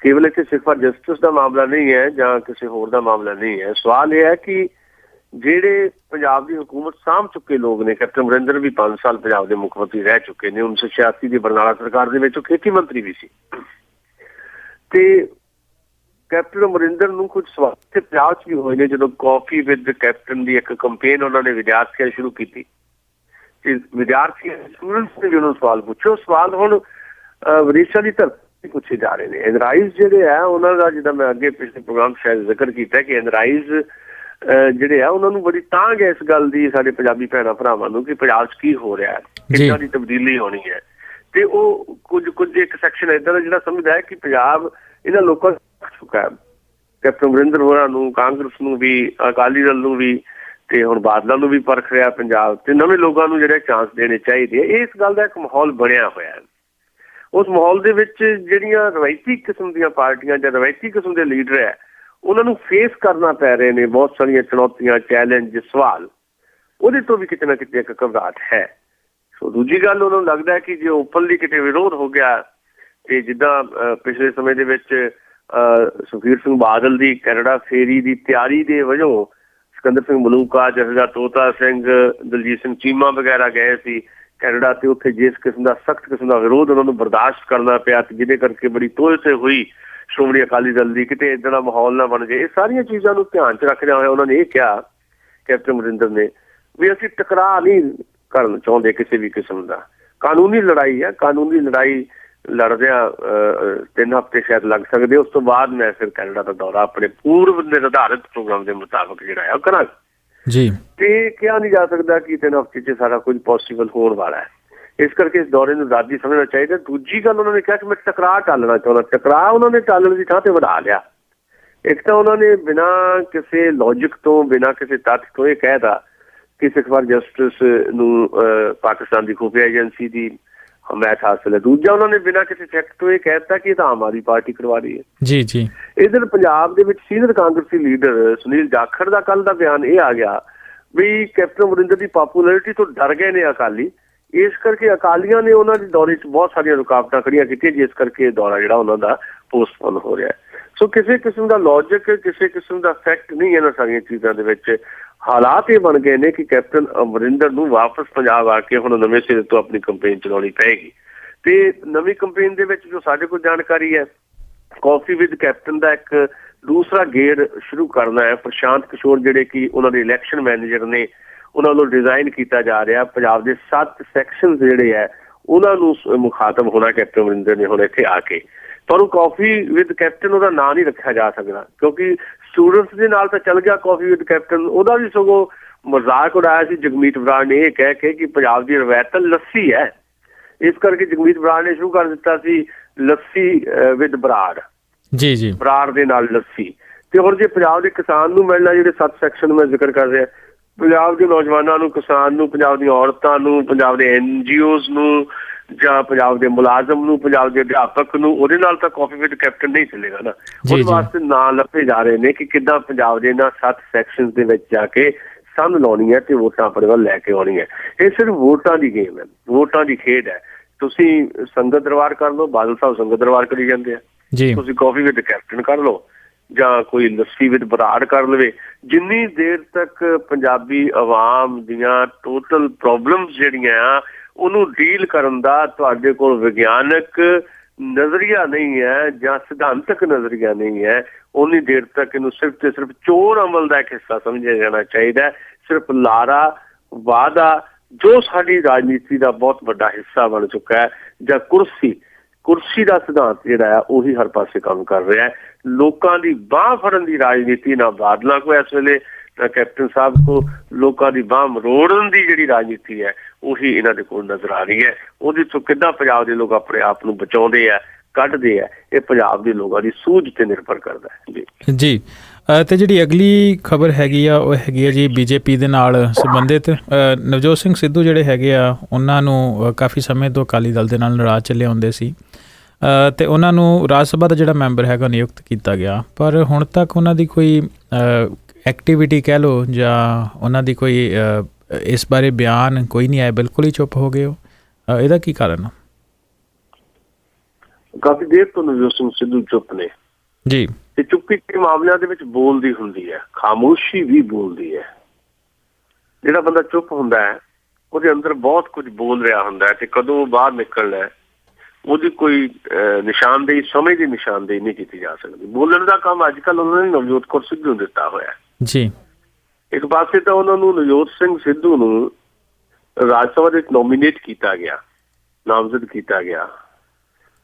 ਕੇਵਲ ਇੱਥੇ ਸਿੱਖ ਫਾਰ ਜਸਟਿਸ ਦਾ ਮਾਮਲਾ ਨਹੀਂ ਹੈ ਜਾਂ ਕਿਸੇ ਹੋਰ ਦਾ ਮਾਮਲਾ ਨਹੀਂ ਹੈ। ਸਵਾਲ ਇਹ ਹੈ ਕਿ ਜਿਹੜੇ ਪੰਜਾਬ ਦੀ ਹਕੂਮਤ ਸਾਂਭ ਚੁੱਕੇ ਲੋਕ ਨੇ, ਕੈਪਟਨ ਅਮਰਿੰਦਰ ਵੀ 5 ਸਾਲ ਪੰਜਾਬ ਦੇ ਮੁੱਖ ਮੰਤਰੀ ਰਹਿ ਚੁੱਕੇ ਨੇ, 1986 ਦੀ ਬਰਨਾਲਾ ਸਰਕਾਰ ਦੇ ਵਿੱਚ ਉਹ ਖੇਤੀ ਮੰਤਰੀ ਵੀ ਸੀ, ਤੇ ਕੈਪਟਨ ਅਮਰਿੰਦਰ ਨੂੰ ਕੁਝ ਸਵਾਲ ਤੇ ਪੰਜਾਬ 'ਚ ਵੀ ਹੋਏ ਨੇ। ਜਦੋਂ ਕਾਫੀ ਵਿਦ ਕੈਪਟਨ ਦੀ ਇੱਕ ਕੰਪੇਨ ਉਹਨਾਂ ਨੇ ਵਿਦਿਆਰਥੀਆਂ ਸ਼ੁਰੂ ਕੀਤੀ, ਤੇ ਵਿਦਿਆਰਥੀ ਸਟੂਡੈਂਟਸ ਨੇ ਵੀ ਉਹਨਾਂ ਨੂੰ ਸਵਾਲ ਪੁੱਛੇ। ਉਹ ਸਵਾਲ ਹੁਣ ਵਿਦੇਸ਼ਾਂ ਦੀ ਧਰਤੀ ਪੁੱਛੇ ਜਾ ਰਹੇ ਨੇ। ਐਨਰਾਈਜ਼ ਜਿਹੜੇ ਆ ਉਹਨਾਂ ਦਾ, ਜਿੱਦਾਂ ਮੈਂ ਅੱਗੇ ਪਿਛਲੇ ਪ੍ਰੋਗਰਾਮ ਸ਼ਾਇਦ ਜ਼ਿਕਰ ਕੀਤਾ ਕਿ ਐਨਰਾਈਜ਼ ਜਿਹੜੇ ਆ ਉਹਨਾਂ ਨੂੰ ਬੜੀ ਤਾਂਘ ਹੈ ਇਸ ਗੱਲ ਦੀ, ਸਾਡੇ ਪੰਜਾਬੀ ਭੈਣਾਂ ਭਰਾਵਾਂ ਨੂੰ, ਕਿ ਪੰਜਾਬ 'ਚ ਕੀ ਹੋ ਰਿਹਾ, ਕਿੱਦਾਂ ਦੀ ਤਬਦੀਲੀ ਹੋਣੀ ਹੈ। ਤੇ ਉਹ ਕੁਝ ਇੱਕ ਸੈਕਸ਼ਨ ਏਦਾਂ ਦਾ ਜਿਹੜਾ ਸਮਝਦਾ ਹੈ ਕਿ ਪੰਜਾਬ ਇਹਨਾਂ ਲੋਕਾਂ ਚੁੱਕਾ ਹੈ। ਕੈਪਟਨ ਅਮਰਿੰਦਰ ਹੋਰਾਂ ਨੂੰ, ਕਾਂਗਰਸ ਨੂੰ ਵੀ, ਅਕਾਲੀ ਦਲ ਨੂੰ ਵੀ, ਤੇ ਹੁਣ ਬਾਦਲਾਂ ਨੂੰ ਵੀ ਪਰਖ ਰਿਹਾ ਪੰਜਾਬ, ਤੇ ਨਵੇਂ ਲੋਕਾਂ ਨੂੰ ਜਿਹੜੇ ਚਾਂਸ ਦੇਣੇ ਚਾਹੀਦੇ ਆ। ਇਸ ਗੱਲ ਦਾ ਇੱਕ ਮਾਹੌਲ ਬਣਿਆ ਹੋਇਆ ਹੈ। ਉਸ ਮਾਹੌਲ ਦੇ ਵਿੱਚ ਜਿਹੜੀਆਂ ਰਵਾਇਤੀ ਕਿਸਮ ਦੀਆਂ ਪਾਰਟੀਆਂ ਜਾਂ ਰਵਾਇਤੀ ਕਿਸਮ ਦੇ ਲੀਡਰ ਹੈ, ਉਹਨਾਂ ਨੂੰ ਫੇਸ ਕਰਨਾ ਪੈ ਰਹੇ ਨੇ ਬਹੁਤ ਸਾਰੀਆਂ ਚੁਣੌਤੀਆਂ, ਚੈਲੰਜ, ਸਵਾਲ। ਉਹਦੇ ਤੋਂ ਵੀ ਕਿਤੇ ਨਾ ਕਿਤੇ ਇੱਕ ਘਬਰਾਹਟ ਹੈ। ਸੋ ਦੂਜੀ ਗੱਲ, ਉਹਨਾਂ ਨੂੰ ਲੱਗਦਾ ਹੈ ਕਿ ਜੇ ਓਪਨਲੀ ਕਿਤੇ ਵਿਰੋਧ ਹੋ ਗਿਆ, ਤੇ ਜਿੱਦਾਂ ਪਿਛਲੇ ਸਮੇਂ ਦੇ ਵਿੱਚ ਸੁਖਬੀਰ ਸਿੰਘ ਬਾਦਲ ਦੀ ਕੈਨੇਡਾ ਫੇਰੀ ਦੀ ਤਿਆਰੀ ਦੇ ਵਜੋਂ ਸਿਕੰਦਰ ਸਿੰਘ ਮਲੂਕਾ, ਜਥੇਦਾਰ ਤੋਤਾ ਸਿੰਘ, ਦਲਜੀਤ ਸਿੰਘ ਚੀਮਾ ਵਗੈਰਾ ਗਏ ਸੀ ਕੈਨੇਡਾ, ਤੇ ਉੱਥੇ ਜਿਸ ਕਿਸਮ ਦਾ ਸਖਤ ਕਿਸਮ ਦਾ ਵਿਰੋਧ ਉਹਨਾਂ ਨੂੰ ਬਰਦਾਸ਼ਤ ਕਰਨਾ ਪਿਆ, ਤੇ ਜਿਹਦੇ ਕਰਕੇ ਬੜੀ ਤੋੜ ਤੇ ਹੋਈ ਸ਼੍ਰੋਮਣੀ ਅਕਾਲੀ ਦਲ ਦੀ, ਕਿਤੇ ਇੱਦਾਂ ਦਾ ਮਾਹੌਲ ਨਾ ਬਣ ਜਾਏ। ਇਹ ਸਾਰੀਆਂ ਚੀਜ਼ਾਂ ਨੂੰ ਧਿਆਨ 'ਚ ਰੱਖਦਿਆਂ ਹੋਇਆ ਉਹਨਾਂ ਨੇ ਇਹ ਕਿਹਾ, ਕੈਪਟਨ ਅਮਰਿੰਦਰ ਨੇ, ਵੀ ਅਸੀਂ ਟਕਰਾਅ ਨਹੀਂ ਕਰਨ ਚਾਹੁੰਦੇ ਕਿਸੇ ਵੀ ਕਿਸਮ ਦਾ। ਕਾਨੂੰਨੀ ਲੜਾਈ ਹੈ, ਕਾਨੂੰਨੀ ਲੜਾਈ ਲੜਦਿਆਂ 3 ਹਫ਼ਤੇ ਸ਼ਾਇਦ ਲੱਗ ਸਕਦੇ। ਉਸ ਤੋਂ ਬਾਅਦ ਮੈਂ ਫਿਰ ਕੈਨੇਡਾ ਦਾ ਦੌਰਾ ਆਪਣੇ ਪੂਰਵ ਨਿਰਧਾਰਿਤ ਪ੍ਰੋਗਰਾਮ ਦੇ ਮੁਤਾਬਕ ਜਿਹੜਾ ਹੈ ਉਹ ਕਰਾਂਗਾ ਜੀ। ਤੇ ਕਿਹਾ ਨਹੀਂ ਜਾ ਸਕਦਾ ਕਿ 3 ਹਫ਼ਤੇ 'ਚ ਸਾਰਾ ਕੁਝ ਪੋਸੀਬਲ ਹੋਣ ਵਾਲਾ ਹੈ, ਇਸ ਕਰਕੇ ਇਸ ਦੌਰੇ ਨੂੰ ਰੱਦ ਹੀ ਸਮਝਣਾ ਚਾਹੀਦਾ। ਦੂਜੀ ਗੱਲ, ਉਹਨਾਂ ਨੇ ਕਿਹਾ ਕਿ ਮੈਂ ਟਕਰਾਅ ਟਾਲਣਾ ਚਾਹੁੰਦਾ। ਟਕਰਾਅ ਉਹਨਾਂ ਨੇ ਟਾਲਣ ਦੀ ਥਾਂ ਤੇ ਵਧਾ ਲਿਆ। ਇੱਕ ਤਾਂ ਉਹਨਾਂ ਨੇ ਬਿਨਾਂ ਕਿਸੇ ਲੌਜਿਕ ਤੋਂ, ਬਿਨਾਂ ਕਿਸੇ ਤੱਥ ਤੋਂ ਇਹ ਕਹਿਤਾ ਕਿ ਸਿੱਖ ਫਾਰ ਜਸਟਿਸ ਨੂੰ ਪਾਕਿਸਤਾਨ ਦੀ ਖੁਫੀਆ ਏਜੰਸੀ ਦੀ ਹਮਾਇਤ ਹਾਸਿਲ ਹੈ। ਦੂਜਾ, ਉਹਨਾਂ ਨੇ ਬਿਨਾਂ ਕਿਸੇ ਫੈਕਟ ਤੋਂ ਇਹ ਕਹਿ ਦਿੱਤਾ ਕਿ ਇਹ ਤਾਂ ਆਮ ਆਦਮੀ ਪਾਰਟੀ ਕਰਵਾ ਰਹੀ ਹੈ ਜੀ ਜੀ। ਇੱਧਰ ਪੰਜਾਬ ਦੇ ਵਿੱਚ ਸੀਨੀਅਰ ਕਾਂਗਰਸੀ ਲੀਡਰ ਸੁਨੀਲ ਜਾਖੜ ਦਾ ਕੱਲ ਦਾ ਬਿਆਨ ਇਹ ਆ ਗਿਆ ਵੀ ਕੈਪਟਨ ਅਮਰਿੰਦਰ ਦੀ ਪਾਪੂਲੈਰਿਟੀ ਤੋਂ ਡਰ ਗਏ ਨੇ ਅਕਾਲੀ, ਇਸ ਕਰਕੇ ਅਕਾਲੀਆਂ ਨੇ ਉਹਨਾਂ ਦੇ ਦੌਰੇ 'ਚ ਬਹੁਤ ਸਾਰੀਆਂ ਰੁਕਾਵਟਾਂ ਖੜੀਆਂ ਕੀਤੀਆਂ, ਜਿਸ ਕਰਕੇ ਇਹ ਦੌਰਾ ਜਿਹੜਾ ਉਹਨਾਂ ਦਾ ਪੋਸਟਪੋਨ ਹੋ ਰਿਹਾ। ਸੋ ਕਿਸੇ ਕਿਸਮ ਦਾ ਲੌਜਿਕ, ਕਿਸੇ ਕਿਸਮ ਦਾ ਫੈਕਟ ਨਹੀਂ ਇਹਨਾਂ ਸਾਰੀਆਂ ਚੀਜ਼ਾਂ ਦੇ ਵਿੱਚ। ਹਾਲਾਤ ਇਹ ਬਣ ਗਏ ਨੇ ਕਿ ਕੈਪਟਨ ਅਮਰਿੰਦਰ ਨੂੰ ਵਾਪਸ ਪੰਜਾਬ ਆ ਕੇ ਹੁਣ ਨਵੇਂ ਸਿਰੇ ਤੋਂ ਆਪਣੀ ਕੰਪੇਨ ਚਲਾਉਣੀ ਪਏਗੀ। ਤੇ ਨਵੀਂ ਕੰਪੇਨ ਦੇ ਵਿੱਚ ਜੋ ਸਾਡੇ ਕੋਲ ਜਾਣਕਾਰੀ ਹੈ, ਕਾਫੀ ਵਿਦ ਕੈਪਟਨ ਦਾ ਇੱਕ ਦੂਸਰਾ ਗੇੜ ਸ਼ੁਰੂ ਕਰਨਾ ਹੈ। ਪ੍ਰਸ਼ਾਂਤ ਕਿਸ਼ੋਰ ਜਿਹੜੇ ਕਿ ਉਹਨਾਂ ਦੇ ਇਲੈਕਸ਼ਨ ਮੈਨੇਜਰ ਨੇ, ਉਹਨਾਂ ਵੱਲੋਂ ਡਿਜ਼ਾਈਨ ਕੀਤਾ ਜਾ ਰਿਹਾ ਪੰਜਾਬ ਦੇ 7 ਸੈਕਸ਼ਨ ਜਿਹੜੇ ਹੈ ਉਹਨਾਂ ਨੂੰ ਮੁਖਾਤਬ ਹੋਣਾ ਕੈਪਟਨ ਅਮਰਿੰਦਰ ਨੇ ਹੁਣ ਇੱਥੇ ਆ ਕੇ। ਪਰ ਉਹ ਕਾਫੀ ਵਿਦ ਕੈਪਟਨ ਉਹਦਾ ਨਾਂ ਨਹੀਂ ਰੱਖਿਆ ਜਾ ਸਕਦਾ, ਕਿਉਂਕਿ ਸਟੂਡੈਂਟਸ ਦੇ ਨਾਲ ਤਾਂ ਚੱਲ ਗਿਆ ਕਾਫੀ ਵਿਦ ਕੈਪਟਨ, ਉਹਦਾ ਵੀ ਸਗੋਂ ਮਜ਼ਾਕ ਉਡਾਇਆ ਸੀ ਜਗਮੀਤ ਬਰਾੜ ਨੇ ਇਹ ਕਹਿ ਕੇ ਕਿ ਪੰਜਾਬ ਦੀ ਰਵਾਇਤ ਲੱਸੀ ਹੈ, ਇਸ ਕਰਕੇ ਜਗਮੀਤ ਬਰਾੜ ਨੇ ਸ਼ੁਰੂ ਕਰ ਦਿੱਤਾ ਸੀ ਲੱਸੀ ਵਿਦ ਬਰਾੜ, ਜੀ ਜੀ, ਬਰਾੜ ਦੇ ਨਾਲ ਲੱਸੀ। ਤੇ ਹੁਣ ਜੇ ਪੰਜਾਬ ਦੇ ਕਿਸਾਨ ਨੂੰ ਮਿਲਣਾ, ਜਿਹੜੇ 7 ਸੈਕਸ਼ਨ ਮੈਂ ਜ਼ਿਕਰ ਕਰ ਰਿਹਾ, ਪੰਜਾਬ ਦੇ ਨੌਜਵਾਨਾਂ ਨੂੰ, ਕਿਸਾਨ ਨੂੰ, ਪੰਜਾਬ ਦੀਆਂ ਔਰਤਾਂ ਨੂੰ, ਪੰਜਾਬ ਦੇ NGOs ਨੂੰ, ਜਾਂ ਪੰਜਾਬ ਦੇ ਮੁਲਾਜ਼ਮ ਨੂੰ, ਪੰਜਾਬ ਦੇ ਅਧਿਆਪਕ ਨੂੰ, ਉਹਦੇ ਨਾਲ ਤਾਂ ਕਾਫੀ ਵਿਦ ਕੈਪਟਨ ਨਹੀਂ ਚੱਲੇਗਾ ਨਾ। ਉਹਦੇ ਵਾਸਤੇ ਨਾਂ ਲੱਭੇ ਜਾ ਰਹੇ ਨੇ ਕਿ ਕਿੱਦਾਂ ਪੰਜਾਬ ਦੇ ਇਹਨਾਂ 7 ਸੈਕਸ਼ਨ ਦੇ ਵਿੱਚ ਜਾ ਕੇ ਸੰਨ ਲਾਉਣੀ ਹੈ ਤੇ ਵੋਟਾਂ ਆਪਣੇ ਵੱਲ ਲੈ ਕੇ ਆਉਣੀ ਹੈ। ਇਹ ਸਿਰਫ ਵੋਟਾਂ ਦੀ ਗੇਮ ਹੈ, ਵੋਟਾਂ ਦੀ ਖੇਡ ਹੈ। ਤੁਸੀਂ ਸੰਗਤ ਦਰਬਾਰ ਕਰ ਲਓ, ਬਾਦਲ ਸਾਹਿਬ ਸੰਗਤ ਦਰਬਾਰ ਕਰੀ ਜਾਂਦੇ ਆ, ਤੁਸੀਂ ਕਾਫੀ ਵਿਦ ਕੈਪਟਨ ਕਰ ਲਓ ਜਾਂ ਕੋਈ ਲੱਸੀ ਵਿਦ ਬਰਾੜ ਕਰ ਲਵੇ। ਜਿੰਨੀ ਦੇਰ ਤੱਕ ਪੰਜਾਬੀ ਆਵਾਮ ਦੀਆਂ ਟੋਟਲ ਪ੍ਰੋਬਲਮਸ ਜਿਹੜੀਆਂ ਆ ਉਹਨੂੰ ਡੀਲ ਕਰਨ ਦਾ ਤੁਹਾਡੇ ਕੋਲ ਵਿਗਿਆਨਕ ਨਜ਼ਰੀਆ ਨਹੀਂ ਹੈ ਜਾਂ ਸਿਧਾਂਤਕ ਨਜ਼ਰੀਆ ਨਹੀਂ ਹੈ, ਉਨੀ ਦੇਰ ਤੱਕ ਇਹਨੂੰ ਸਿਰਫ ਤੇ ਸਿਰਫ ਚੋਣ ਅਮਲ ਦਾ ਇੱਕ ਹਿੱਸਾ ਸਮਝਿਆ ਜਾਣਾ ਚਾਹੀਦਾ। ਸਿਰਫ ਲਾਰਾ ਵਾਅਦਾ ਜੋ ਸਾਡੀ ਰਾਜਨੀਤੀ ਦਾ ਬਹੁਤ ਵੱਡਾ ਹਿੱਸਾ ਬਣ ਚੁੱਕਾ ਹੈ, ਜਾਂ ਕੁਰਸੀ ਦਾ ਸਿਧਾਂਤ ਜਿਹੜਾ ਆ ਉਹੀ ਹਰ ਪਾਸੇ ਕੰਮ ਕਰ ਰਿਹਾ ਹੈ। ਲੋਕਾਂ ਦੀ ਬਾਂਹ ਫੜਨ ਦੀ ਰਾਜਨੀਤੀ ਨਾ ਬਾਦਲਾਂ ਕੋ ਇਸ ਵੇਲੇ, ਨਾ ਕੈਪਟਨ ਸਾਹਿਬ ਕੋ, ਲੋਕਾਂ ਦੀ ਬਾਂਹ ਮਰੋੜਨ ਦੀ ਜਿਹੜੀ ਰਾਜਨੀਤੀ ਹੈ ਉਹੀ ਇਹਨਾਂ ਦੇ ਕੋਲ ਨਜ਼ਰ ਆ ਰਹੀ ਹੈ। ਉਹਦੇ ਤੋਂ ਕਿੱਦਾਂ ਪੰਜਾਬ ਦੇ ਲੋਕ ਆਪਣੇ ਆਪ ਨੂੰ ਬਚਾਉਂਦੇ ਆ, ਕੱਢਦੇ ਆ, ਇਹ ਪੰਜਾਬ ਦੇ ਲੋਕਾਂ ਦੀ ਸੂਝ ਤੇ ਨਿਰਭਰ ਕਰਦਾ ਹੈ। ਜੀ ਜੀ, ਤੇ ਜਿਹੜੀ ਅਗਲੀ ਖਬਰ ਹੈਗੀ ਆ ਉਹ ਹੈਗੀ ਆ ਜੀ ਬੀਜੇਪੀ ਦੇ ਨਾਲ ਸੰਬੰਧਿਤ। ਨਵਜੋਤ ਸਿੰਘ ਸਿੱਧੂ ਜਿਹੜੇ ਹੈਗੇ ਆ ਉਹਨਾਂ ਨੂੰ ਕਾਫੀ ਸਮੇਂ ਤੋਂ ਅਕਾਲੀ ਦਲ ਦੇ ਨਾਲ ਨਾਰਾਜ਼ ਚੱਲੇ ਹੁੰਦੇ ਸੀ ਤੇ ਉਹਨਾਂ ਨੂੰ ਰਾਜ ਸਭਾ ਦਾ ਜਿਹੜਾ ਮੈਂਬਰ ਹੈਗਾ ਨਿਯੁਕਤ ਕੀਤਾ ਗਿਆ, ਪਰ ਹੁਣ ਤੱਕ ਉਹਨਾਂ ਦੀ ਕੋਈ ਐਕਟੀਵਿਟੀ ਕਹਿ ਲਓ ਜਾਂ ਉਹਨਾਂ ਦੀ ਕੋਈ ਇਸ ਬਾਰੇ ਬਿਆਨ ਕੋਈ ਨਹੀਂ ਆਇਆ, ਬਿਲਕੁਲ ਹੀ ਚੁੱਪ ਹੋ ਗਏ ਉਹ। ਇਹਦਾ ਕੀ ਕਾਰਨ? ਕਾਫੀ ਦੇਰ ਤੋਂ ਨਵਜੋਤ ਸਿੰਘ ਸਿੱਧੂ ਚੁੱਪ ਨੇ ਜੀ, ਤੇ ਚੁੱਪੀ ਦੇ ਮਾਮਲਿਆਂ ਦੇ ਵਿੱਚ ਬੋਲਦੀ ਹੁੰਦੀ ਹੈ, ਖਾਮੋਸ਼ੀ ਵੀ ਬੋਲਦੀ ਹੈ। ਜਿਹੜਾ ਬੰਦਾ ਚੁੱਪ ਹੁੰਦਾ ਹੈ ਉਹਦੇ ਅੰਦਰ ਬਹੁਤ ਕੁਝ ਬੋਲ ਰਿਹਾ ਹੁੰਦਾ ਹੈ ਤੇ ਕਦੋਂ ਬਾਹਰ ਨਿਕਲਣਾ ਹੈ ਉਹਦੀ ਕੋਈ ਨਿਸ਼ਾਨਦੇਹੀ, ਸਮੇਂ ਦੀ ਨਿਸ਼ਾਨਦੇਹੀ ਨਹੀਂ ਕੀਤੀ ਜਾ ਸਕਦੀ। ਬੋਲਣ ਦਾ ਕੰਮ ਅੱਜ ਕੱਲ੍ਹ ਉਹਨਾਂ ਨੇ ਨਵਜੋਤ ਕੌਰ ਸਿੱਧੂ ਨੂੰ ਦਿੱਤਾ ਹੋਇਆ ਜੀ। ਇੱਕ ਪਾਸੇ ਤਾਂ ਉਹਨਾਂ ਨੂੰ ਨਵਜੋਤ ਸਿੰਘ ਸਿੱਧੂ ਨੂੰ ਰਾਜ ਸਭਾ ਦੇ ਵਿੱਚ ਨੋਮੀਨੇਟ ਕੀਤਾ ਗਿਆ, ਨਾਮਜ਼ਦ ਕੀਤਾ ਗਿਆ।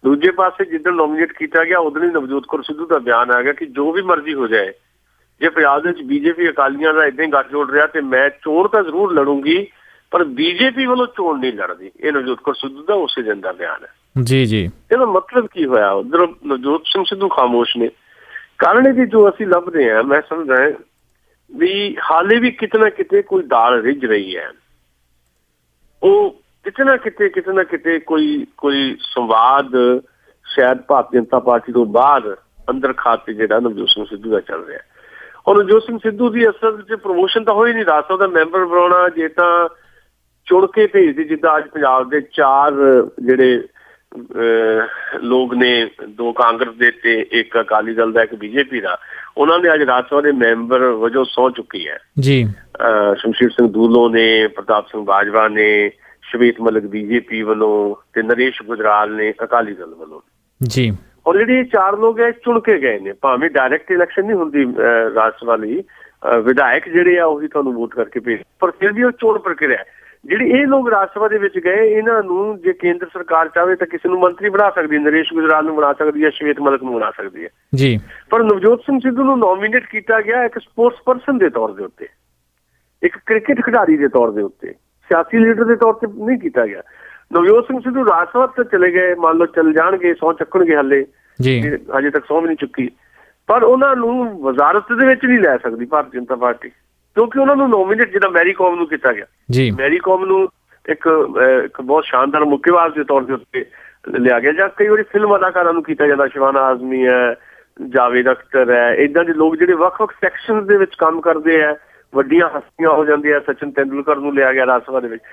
ਦੂਜੇ ਪਾਸੇ ਜਿੱਦਣ ਨੋਮੀਨੇਟ ਕੀਤਾ ਗਿਆ ਉਦੋਂ ਹੀ ਨਵਜੋਤ ਕੌਰ ਸਿੱਧੂ ਦਾ ਬਿਆਨ ਆ ਗਿਆ ਕਿ ਜੋ ਵੀ ਮਰਜ਼ੀ ਹੋ ਜਾਏ, ਜੇ ਪੰਜਾਬ ਦੇ ਵਿੱਚ ਬੀਜੇਪੀ ਅਕਾਲੀਆਂ ਦਾ ਏਦਾਂ ਹੀ ਗੱਠਜੋੜ ਰਿਹਾ ਤੇ ਮੈਂ ਚੋਣ ਤਾਂ ਜ਼ਰੂਰ ਲੜੂੰਗੀ ਪਰ ਬੀਜੇਪੀ ਵੱਲੋਂ ਚੋਣ ਨਹੀਂ ਲੜਦੀ। ਇਹ ਨਵਜੋਤ ਕੌਰ ਸਿੱਧੂ ਦਾ ਉਸੇ ਦਿਨ ਦਾ ਬਿਆਨ ਹੈ। ਜੀ ਜੀ, ਇਹਦਾ ਮਤਲਬ ਕੀ ਹੋਇਆ? ਉਧਰ ਨਵਜੋਤ ਸਿੰਘ ਸਿੱਧੂ ਖਾਮੋਸ਼ ਨੇ। ਕਾਰਨ ਇਹਦੀ ਜੋ ਅਸੀਂ ਲੱਭਦੇ ਹਾਂ, ਮੈਂ ਸਮਝਦਾ ਵੀ ਹਾਲੇ ਵੀ ਕਿਤੇ ਨਾ ਕਿਤੇ ਕੋਈ ਦਾਲ ਰਿੱਝ ਰਹੀ ਹੈ। ਉਹ ਕਿਤੇ ਨਾ ਕਿਤੇ ਕੋਈ ਸੰਵਾਦ ਸ਼ਾਇਦ ਭਾਰਤੀ ਜਨਤਾ ਪਾਰਟੀ ਤੋਂ ਬਾਅਦ ਅੰਦਰ ਖਾਤੇ ਜਿਹੜਾ ਨਵਜੋਤ ਸਿੰਘ ਸਿੱਧੂ ਦਾ ਚੱਲ ਰਿਹਾ। ਔਰ ਨਵਜੋਤ ਸਿੰਘ ਸਿੱਧੂ ਦੀ ਅਸਲ ਵਿੱਚ ਪ੍ਰਮੋਸ਼ਨ ਤਾਂ ਹੋਈ ਨਹੀਂ, ਰਾਜ ਸਭਾ ਦਾ ਮੈਂਬਰ ਬਣਾਉਣਾ ਜੇ ਤਾਂ ਚੁਣ ਕੇ ਭੇਜਦੇ, ਜਿੱਦਾਂ ਅੱਜ ਪੰਜਾਬ ਦੇ 4 ਜਿਹੜੇ ਲੋਕ ਨੇ, 2 ਕਾਂਗਰਸ ਦੇ ਤੇ 1 ਅਕਾਲੀ ਦਲ ਦਾ, 1 ਬੀਜੇਪੀ ਦਾ, ਉਹਨਾਂ ਨੇ ਅੱਜ ਰਾਜ ਸਭਾ ਦੇ ਮੈਂਬਰ ਵਜੋਂ ਸਹੁੰ ਚੁੱਕੀ ਹੈ ਜੀ। ਸ਼ਮਸ਼ੀਰ ਸਿੰਘ ਦੂਲੋ ਨੇ, ਪ੍ਰਤਾਪ ਸਿੰਘ ਬਾਜਵਾ ਨੇ, ਸ਼ਵੇਤ ਮਲਿਕ ਬੀਜੇਪੀ ਵੱਲੋਂ ਤੇ ਨਰੇਸ਼ ਗੁਜਰਾਲ ਨੇ ਅਕਾਲੀ ਦਲ ਵੱਲੋਂ ਜੀ। ਔਰ ਜਿਹੜੇ 4 ਲੋਕ ਹੈ ਚੁਣ ਕੇ ਗਏ ਨੇ, ਭਾਵੇਂ ਡਾਇਰੈਕਟ ਇਲੈਕਸ਼ਨ ਨਹੀਂ ਹੁੰਦੀ ਰਾਜ ਸਭਾ ਲਈ, ਵਿਧਾਇਕ ਜਿਹੜੇ ਆ ਉਹੀ ਤੁਹਾਨੂੰ ਵੋਟ ਕਰਕੇ ਭੇਜ, ਪਰ ਫਿਰ ਵੀ ਉਹ ਚੋਣ ਪ੍ਰਕਿਰਿਆ। ਜਿਹੜੇ ਇਹ ਲੋਕ ਰਾਜ ਸਭਾ ਦੇ ਵਿੱਚ ਗਏ, ਇਹਨਾਂ ਨੂੰ ਜੇ ਕੇਂਦਰ ਸਰਕਾਰ ਚਾਹਵੇ ਤਾਂ ਕਿਸੇ ਨੂੰ ਮੰਤਰੀ ਬਣਾ ਸਕਦੀ ਹੈ, ਨਰੇਸ਼ ਗੁਜਰਾਲ ਨੂੰ ਬਣਾ ਸਕਦੀ ਹੈ, ਸ਼ਵੇਤ ਮਲਿਕ ਨੂੰ ਬਣਾ ਸਕਦੀ ਹੈ ਜੀ। ਪਰ ਨਵਜੋਤ ਸਿੰਘ ਸਿੱਧੂ ਨੂੰ ਨੋਮੀਨੇਟ ਕੀਤਾ ਗਿਆ ਇੱਕ ਸਪੋਰਟਸ ਪਰਸਨ ਦੇ ਤੌਰ ਦੇ ਉੱਤੇ, ਇੱਕ ਕ੍ਰਿਕਟ ਖਿਡਾਰੀ ਦੇ ਤੌਰ ਦੇ ਉੱਤੇ, ਸਿਆਸੀ ਲੀਡਰ ਦੇ ਤੌਰ ਤੇ ਨਹੀਂ ਕੀਤਾ ਗਿਆ। ਨਵਜੋਤ ਸਿੰਘ ਸਿੱਧੂ ਰਾਜ ਸਭਾ ਤੇ ਚਲੇ ਗਏ, ਮੰਨ ਲਓ ਚੱਲ ਜਾਣਗੇ, ਸਹੁੰ ਚੱਕਣਗੇ, ਹਾਲੇ ਹਜੇ ਤੱਕ ਸਹੁੰ ਵੀ ਨਹੀਂ ਚੁੱਕੀ, ਪਰ ਉਹਨਾਂ ਨੂੰ ਵਜ਼ਾਰਤ ਦੇ ਵਿੱਚ ਨਹੀਂ ਲੈ ਸਕਦੀ ਭਾਰਤੀ ਜਨਤਾ ਪਾਰਟੀ, ਕਿਉਂਕਿ ਉਹਨਾਂ ਨੂੰ ਨੋਮੀਨੇਟ ਜਿੱਦਾਂ ਮੈਰੀ ਕੌਮ ਨੂੰ ਕੀਤਾ ਗਿਆ ਜੀ। ਮੈਰੀ ਕੌਮ ਨੂੰ ਇੱਕ ਬਹੁਤ ਸ਼ਾਨਦਾਰ ਮੁੱਕੇਬਾਜ਼ ਦੇ ਤੌਰ ਦੇ ਉੱਤੇ ਲਿਆ ਗਿਆ, ਜਾਂ ਕਈ ਵਾਰੀ ਫਿਲਮ ਅਦਾਕਾਰਾਂ ਨੂੰ ਕੀਤਾ ਜਾਂਦਾ, ਸ਼ਬਾਨਾ ਆਜ਼ਮੀ ਹੈ, ਜਾਵੇਦ ਅਖਤਰ ਹੈ, ਏਦਾਂ ਦੇ ਲੋਕ ਜਿਹੜੇ ਵੱਖ-ਵੱਖ ਸੈਕਸ਼ਨ ਦੇ ਵਿੱਚ ਕੰਮ ਕਰਦੇ ਆ, ਵੱਡੀਆਂ ਹਸਤੀਆਂ ਹੋ ਜਾਂਦੀਆਂ। ਸਚਿਨ ਤੈਂਦੁਲਕਰ ਨੂੰ ਲਿਆ ਗਿਆ ਰਾਜ ਸਭਾ ਦੇ ਵਿੱਚ,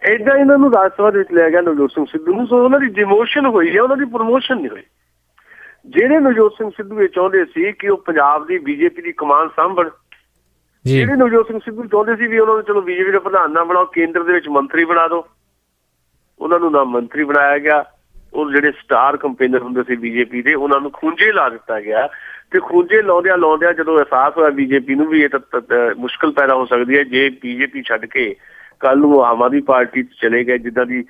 ਏਦਾਂ ਇਹਨਾਂ ਨੂੰ ਰਾਜ ਸਭਾ ਦੇ ਵਿੱਚ ਲਿਆ ਗਿਆ ਨਵਜੋਤ ਸਿੰਘ ਸਿੱਧੂ ਨੂੰ। ਸੋ ਉਹਨਾਂ ਦੀ ਡਿਮੋਸ਼ਨ ਹੋਈ ਹੈ, ਉਹਨਾਂ ਦੀ ਪ੍ਰਮੋਸ਼ਨ ਨਹੀਂ ਹੋਈ। ਜਿਹੜੇ ਨਵਜੋਤ ਸਿੰਘ ਸਿੱਧੂ ਇਹ ਚਾਹੁੰਦੇ ਸੀ ਕਿ ਉਹ ਪੰਜਾਬ ਦੀ ਬੀਜੇਪੀ ਦੀ ਕਮਾਨ ਸਾਂਭਣ, ਜਿਹੜੇ ਨਵਜੋਤ ਸਿੰਘ ਸਿੱਧੂ ਚਾਹੁੰਦੇ ਸੀ ਵੀ ਉਹਨਾਂ ਨੂੰ ਚਲੋ ਬੀਜੇਪੀ ਦਾ ਪ੍ਰਧਾਨ ਨਾ ਬਣਾਓ, ਕੇਂਦਰ ਦੇ ਵਿੱਚ ਮੰਤਰੀ ਬਣਾ ਦਿਓ, ਉਹਨਾਂ ਨੂੰ ਨਾ ਮੰਤਰੀ ਬਣਾਇਆ ਗਿਆ। ਉਹ ਜਿਹੜੇ ਸਟਾਰ ਕੰਪੇਨਰ ਹੁੰਦੇ ਸੀ ਬੀਜੇਪੀ ਦੇ, ਉਹਨਾਂ ਨੂੰ ਖੂੰਜੇ ਲਾ ਦਿੱਤਾ ਗਿਆ। ਤੇ ਖੂੰਜੇ ਲਾਉਂਦਿਆਂ ਜਦੋਂ ਅਹਿਸਾਸ ਹੋਇਆ ਬੀਜੇਪੀ ਨੂੰ ਵੀ ਇਹ ਤਾਂ ਮੁਸ਼ਕਲ ਪੈਦਾ ਹੋ ਸਕਦੀ ਹੈ ਜੇ ਬੀਜੇਪੀ ਛੱਡ ਕੇ ਕੱਲ ਨੂੰ ਆਮ ਆਦਮੀ ਪਾਰਟੀ 'ਚ ਚਲੇ ਗਏ, ਜਿੱਦਾਂ ਦੀ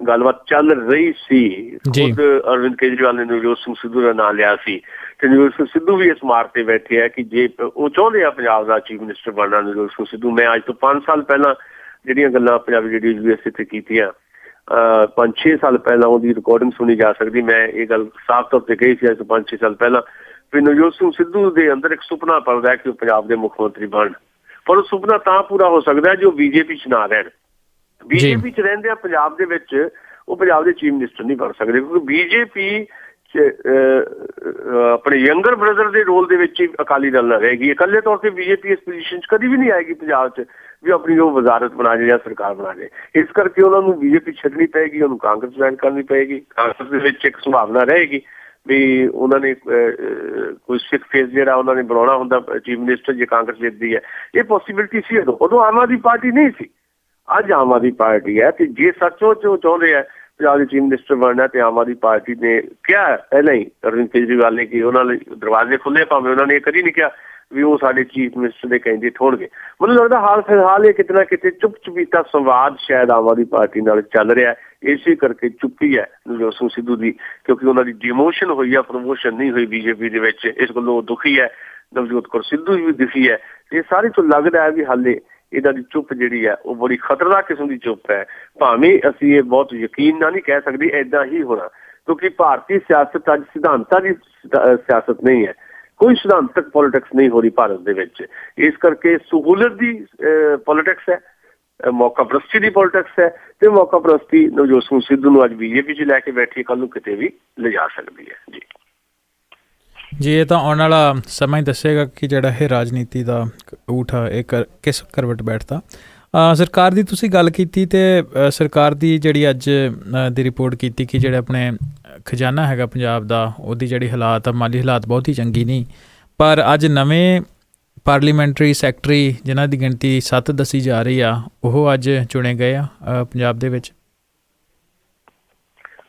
ਗੱਲਬਾਤ ਚੱਲ ਰਹੀ ਸੀ। ਖੁਦ ਅਰਵਿੰਦ ਕੇਜਰੀਵਾਲ ਨੇ ਨਵਜੋਤ ਸਿੰਘ ਸਿੱਧੂ ਦਾ ਨਾਂ ਲਿਆ ਸੀ ਤੇ ਨਵਜੋਤ ਸਿੰਘ ਸਿੱਧੂ ਵੀ ਇਸ ਮਾਰਗ ਤੇ ਬੈਠੇ ਆ ਕਿ ਜੇ ਉਹ ਚਾਹੁੰਦੇ ਆ ਪੰਜਾਬ ਦਾ ਚੀਫ ਮਿਨਿਸਟਰ ਬਣਨਾ ਨਵਜੋਤ ਸਿੰਘ ਸਿੱਧੂ। ਮੈਂ ਅੱਜ ਤੋਂ 5 ਸਾਲ ਪਹਿਲਾਂ ਜਿਹੜੀਆਂ ਗੱਲਾਂ ਪੰਜਾਬੀ ਰੇਡੀਓ ਯੂਨੀਵਰਸਿਟੀ ਤੇ ਕੀਤੀਆਂ, 5-6 ਸਾਲ ਪਹਿਲਾਂ ਉਹਦੀ ਰਿਕਾਰਡਿੰਗ ਸੁਣੀ ਜਾ ਸਕਦੀ। ਮੈਂ ਇਹ ਗੱਲ ਸਾਫ਼ ਤੌਰ ਤੇ ਕਹੀ ਸੀ ਅੱਜ ਤੋਂ 5-6 ਸਾਲ ਪਹਿਲਾਂ ਵੀ ਨਵਜੋਤ ਸਿੰਘ ਸਿੱਧੂ ਦੇ ਅੰਦਰ ਇੱਕ ਸੁਪਨਾ ਪਲਦਾ ਹੈ ਕਿ ਉਹ ਪੰਜਾਬ ਦੇ ਮੁੱਖ ਮੰਤਰੀ ਬਣਨ, ਪਰ ਉਹ ਸੁਪਨਾ ਤਾਂ ਪੂਰਾ ਹੋ ਸਕਦਾ ਹੈ ਜੇ ਉਹ ਬੀਜੇਪੀ 'ਚ ਨਾ ਰਹਿਣ। ਬੀਜੇਪੀ 'ਚ ਰਹਿੰਦੇ ਆ ਪੰਜਾਬ ਦੇ ਵਿੱਚ ਉਹ ਪੰਜਾਬ ਦੇ ਚੀਫ ਮਿਨਿਸਟਰ ਨਹੀਂ ਬਣ ਸਕਦੇ, ਕਿਉਂਕਿ ਬੀਜੇਪੀ ਆਪਣੇ ਯੰਗਰ ਬ੍ਰਦਰ ਦੇ ਰੋਲ ਦੇ ਵਿੱਚ ਹੀ ਅਕਾਲੀ ਦਲ ਨਾਲ ਰਹੇਗੀ। ਇਕੱਲੇ ਤੌਰ ਤੇ ਬੀਜੇਪੀ ਇਸ ਪੋਜੀਸ਼ਨ 'ਚ ਕਦੀ ਵੀ ਨਹੀਂ ਆਏਗੀ ਪੰਜਾਬ 'ਚ ਵੀ ਆਪਣੀ ਉਹ ਵਜ਼ਾਰਤ ਬਣਾ ਜਾਏ ਜਾਂ ਸਰਕਾਰ ਬਣਾ ਜਾਏ। ਇਸ ਕਰਕੇ ਉਹਨਾਂ ਨੂੰ ਬੀਜੇਪੀ ਛੱਡਣੀ ਪਏਗੀ, ਉਹਨੂੰ ਕਾਂਗਰਸ ਜੁਆਇਨ ਕਰਨੀ ਪਏਗੀ। ਕਾਂਗਰਸ ਦੇ ਵਿੱਚ ਇੱਕ ਸੰਭਾਵਨਾ ਰਹੇਗੀ ਵੀ ਉਹਨਾਂ ਨੇ ਕੋਈ ਸਿੱਖ ਫੇਸ ਜਿਹੜਾ ਉਹਨਾਂ ਨੇ ਬਣਾਉਣਾ ਹੁੰਦਾ ਚੀਫ ਮਿਨਿਸਟਰ ਜੇ ਕਾਂਗਰਸ ਜਿੱਤਦੀ ਹੈ। ਇਹ ਪੋਸੀਬਿਲਿਟੀ ਸੀ ਉਦੋਂ ਆਮ ਆਦਮੀ ਪਾਰਟੀ ਨਹੀਂ ਸੀ, ਅੱਜ ਆਮ ਆਦਮੀ ਪਾਰਟੀ ਹੈ। ਤੇ ਜੇ ਸੱਚਮੁੱਚ ਉਹ ਚਾਹੁੰਦੇ ਆ ਪੰਜਾਬ ਦੇ ਚੀਫ ਮਿਨਿਸਟਰ ਬਣਨਾ ਤੇ ਆਮ ਆਦਮੀ ਪਾਰਟੀ ਨੇ ਕਿਹਾ ਪਹਿਲਾਂ ਹੀ ਅਰਵਿੰਦ ਕੇਜਰੀਵਾਲ ਨੇ ਕਿ ਉਹਨਾਂ ਲਈ ਦਰਵਾਜ਼ੇ ਖੁੱਲੇ, ਭਾਵੇਂ ਉਹਨਾਂ ਨੇ ਇਹ ਕਦੀ ਨਹੀਂ ਕਿਹਾ ਵੀ ਉਹ ਸਾਡੇ ਚੀਫ ਮਿਨਿਸਟਰ ਦੇ ਕੈਂਡੀਡੇਟ ਹੋਣਗੇ। ਮੈਨੂੰ ਲੱਗਦਾ ਹਾਲ ਫਿਲਹਾਲ ਇਹ ਕਿਤੇ ਨਾ ਕਿਤੇ ਚੁੱਪ ਚੁਪੀਤਾ ਸੰਵਾਦ ਸ਼ਾਇਦ ਆਮ ਆਦਮੀ ਪਾਰਟੀ ਨਾਲ ਚੱਲ ਰਿਹਾ। ਇਸੇ ਕਰਕੇ ਚੁੱਪੀ ਹੈ ਨਵਜੋਤ ਸਿੰਘ ਸਿੱਧੂ ਦੀ, ਕਿਉਂਕਿ ਉਹਨਾਂ ਦੀ ਡਿਮੋਸ਼ਨ ਹੋਈ ਆ, ਪ੍ਰਮੋਸ਼ਨ ਨਹੀਂ ਹੋਈ ਬੀਜੇਪੀ ਦੇ ਵਿੱਚ। ਇਸ ਗੱਲੋਂ ਉਹ ਦੁਖੀ ਹੈ, ਨਵਜੋਤ ਕੌਰ ਸਿੱਧੂ ਵੀ ਦੁਖੀ ਹੈ। ਇਹ ਸਾਰੇ ਤੋਂ ਲੱਗਦਾ ਹੈ ਵੀ ਹਾਲੇ ਇਹਨਾਂ ਦੀ ਚੁੱਪ ਜਿਹੜੀ ਹੈ ਉਹ ਬੜੀ ਖਤਰਨਾਕ ਕਿਸਮ ਦੀ ਚੁੱਪ ਹੈ। ਭਾਵੇਂ ਅਸੀਂ ਇਹ ਬਹੁਤ ਯਕੀਨ ਨਾਲ ਨਹੀਂ ਕਹਿ ਸਕਦੇ ਏਦਾਂ ਹੀ ਹੋਣਾ, ਕਿਉਂਕਿ ਭਾਰਤੀ ਸਿਆਸਤ ਅੱਜ ਸਿਧਾਂਤਾਂ ਦੀ ਸਿਆਸਤ ਨਹੀਂ ਹੈ, ਕੋਈ ਸਿਧਾਂਤਕ ਪੋਲੀਟਿਕਸ ਨਹੀਂ ਹੋ ਰਹੀ ਭਾਰਤ ਦੇ ਵਿੱਚ। ਇਸ ਕਰਕੇ ਸਹੂਲਤ ਦੀ ਪੋਲੀਟਿਕਸ ਹੈ, ਮੌਕਾ ਪ੍ਰਸਤੀ ਦੀ ਪੋਲੀਟਿਕਸ ਹੈ, ਤੇ ਮੌਕਾ ਪ੍ਰਸਤੀ ਨਵਜੋਤ ਸਿੰਘ ਸਿੱਧੂ ਨੂੰ ਅੱਜ ਬੀਜੇਪੀ 'ਚ ਲੈ ਕੇ ਬੈਠੀ, ਕੱਲ ਨੂੰ ਕਿਤੇ ਵੀ ਲਿਜਾ ਸਕਦੀ ਹੈ। ਜੀ ਇਹ ਤਾਂ ਆਉਣ ਵਾਲਾ ਸਮਾਂ ਹੀ ਦੱਸੇਗਾ ਕਿ ਜਿਹੜਾ ਇਹ ਰਾਜਨੀਤੀ ਦਾ ਊਠ ਇਹ ਕਿਸ ਕਰਵਟ ਬੈਠਦਾ। ਸਰਕਾਰ ਦੀ ਤੁਸੀਂ ਗੱਲ ਕੀਤੀ ਤੇ ਸਰਕਾਰ ਦੀ ਜਿਹੜੀ ਅੱਜ ਦੀ ਰਿਪੋਰਟ ਕੀਤੀ ਕਿ ਜਿਹੜੇ ਆਪਣੇ ਖਜ਼ਾਨਾ ਹੈਗਾ ਪੰਜਾਬ ਦਾ, ਉਹਦੀ ਜਿਹੜੀ ਹਾਲਾਤ ਆ, ਮਾਲੀ ਹਾਲਾਤ ਬਹੁਤ ਹੀ ਚੰਗੀ ਨਹੀਂ। ਪਰ ਅੱਜ ਨਵੇਂ ਪਾਰਲੀਮੈਂਟਰੀ ਸੈਕਟਰੀ ਜਿਨ੍ਹਾਂ ਦੀ ਗਿਣਤੀ 7 ਦੱਸੀ ਜਾ ਰਹੀ ਆ, ਉਹ ਅੱਜ ਚੁਣੇ ਗਏ ਆ ਪੰਜਾਬ ਦੇ ਵਿੱਚ।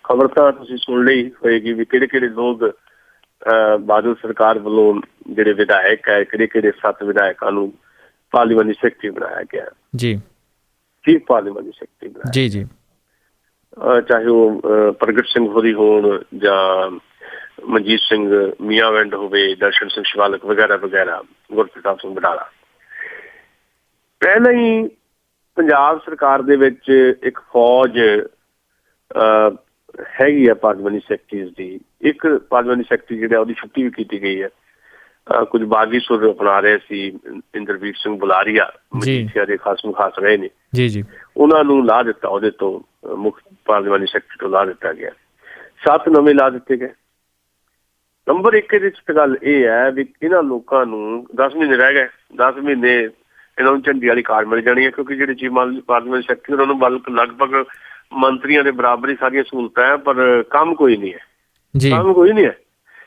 ਖਬਰ ਤਾਂ ਤੁਸੀਂ ਸੁਣ ਲਈ ਹੋਏਗੀ ਵੀ ਕਿਹੜੇ ਕਿਹੜੇ ਲੋਕ ਬਾਦਲ ਸਰਕਾਰ ਵੱਲੋਂ ਜਿਹੜੇ ਵਿਧਾਇਕ ਹੈ, ਕਿਹੜੇ 7 ਵਿਧਾਇਕਾਂ ਨੂੰ ਪਾਰਲੀਮੈਂਟਰੀ ਸੈਕਟਰੀ ਬਣਾਇਆ ਗਿਆ ਜੀ, ਚੀਫ ਪਾਰਲੀਮੈਂਟਰੀ ਸੈਕਟਰੀ ਬਣਾਇਆ ਜੀ ਜੀ। ਚਾਹੇ ਉਹ ਪ੍ਰਗਟ ਸਿੰਘ ਹੋਰੀ ਹੋਣ ਜਾਂ ਮਨਜੀਤ ਸਿੰਘ ਮੀਆਂਵਿੰਡ ਹੋਵੇ, ਦਰਸ਼ਨ ਸਿੰਘ ਸ਼ਿਵਾਲਕ ਵਗੈਰਾ ਵਗੈਰਾ, ਗੁਰਪ੍ਰਤਾਪ ਸਿੰਘ ਬਡਾਲਾ। ਪਹਿਲਾਂ ਹੀ ਪੰਜਾਬ ਸਰਕਾਰ ਦੇ ਵਿੱਚ ਇੱਕ ਫੌਜ ਹੈਗੀ ਆ ਪਾਰਲੀਮੈਂਟਰੀ ਸੈਕਟਰੀਜ਼ ਦੀ। ਇੱਕ ਪਾਰਲੀਮੈਂਟਰੀ ਸੈਕਟਰੀ ਜਿਹੜਾ ਉਹਦੀ ਛੁੱਟੀ ਵੀ ਕੀਤੀ ਗਈ ਹੈ। ਕੁਝ ਬਾਗੀ ਸੁਰ ਅਪਣਾ ਰਹੇ ਸੀ, ਇੰਦਰਵੀਰ ਸਿੰਘ ਬੁਲਾਰੀਆ ਮਜੀਠੀਆ ਦੇ ਖਾਸ ਮੁਖਾਸ ਰਹੇ ਨੇ ਜੀ ਜੀ, ਉਹਨਾਂ ਨੂੰ ਲਾ ਦਿੱਤਾ, ਉਹਦੇ ਤੋਂ ਮੁੱਖ ਪਾਰਲੀਮੈਂਟਰੀ ਸੈਕਟਰੀ ਤੋਂ ਲਾ ਦਿੱਤਾ ਗਿਆ। 7 ਨਵੇਂ ਲਾ ਦਿੱਤੇ ਗਏ। ਨੰਬਰ 1 ਇਹਦੇ 'ਚ ਗੱਲ ਇਹ ਹੈ ਵੀ ਇਹਨਾਂ ਲੋਕਾਂ ਨੂੰ 10 ਮਹੀਨੇ ਰਹਿ ਗਏ। 10 ਮਹੀਨੇ ਇਹਨਾਂ ਨੂੰ ਝੰਡੀ ਵਾਲੀ ਕਾਰ ਮਿਲ ਜਾਣੀ ਹੈ, ਕਿਉਂਕਿ ਜਿਹੜੇ ਚੀਫ ਪਾਰਲੀਮੈਂਟਰੀ ਸੈਕਟਰੀ ਉਹਨਾਂ ਨੂੰ ਲਗਭਗ ਮੰਤਰੀਆਂ ਦੇ ਬਰਾਬਰ ਹੀ ਸਾਰੀਆਂ ਸਹੂਲਤਾਂ ਹੈ, ਪਰ ਕੰਮ ਕੋਈ ਨਹੀਂ ਹੈ, ਕੰਮ ਕੋਈ ਨਹੀਂ ਹੈ।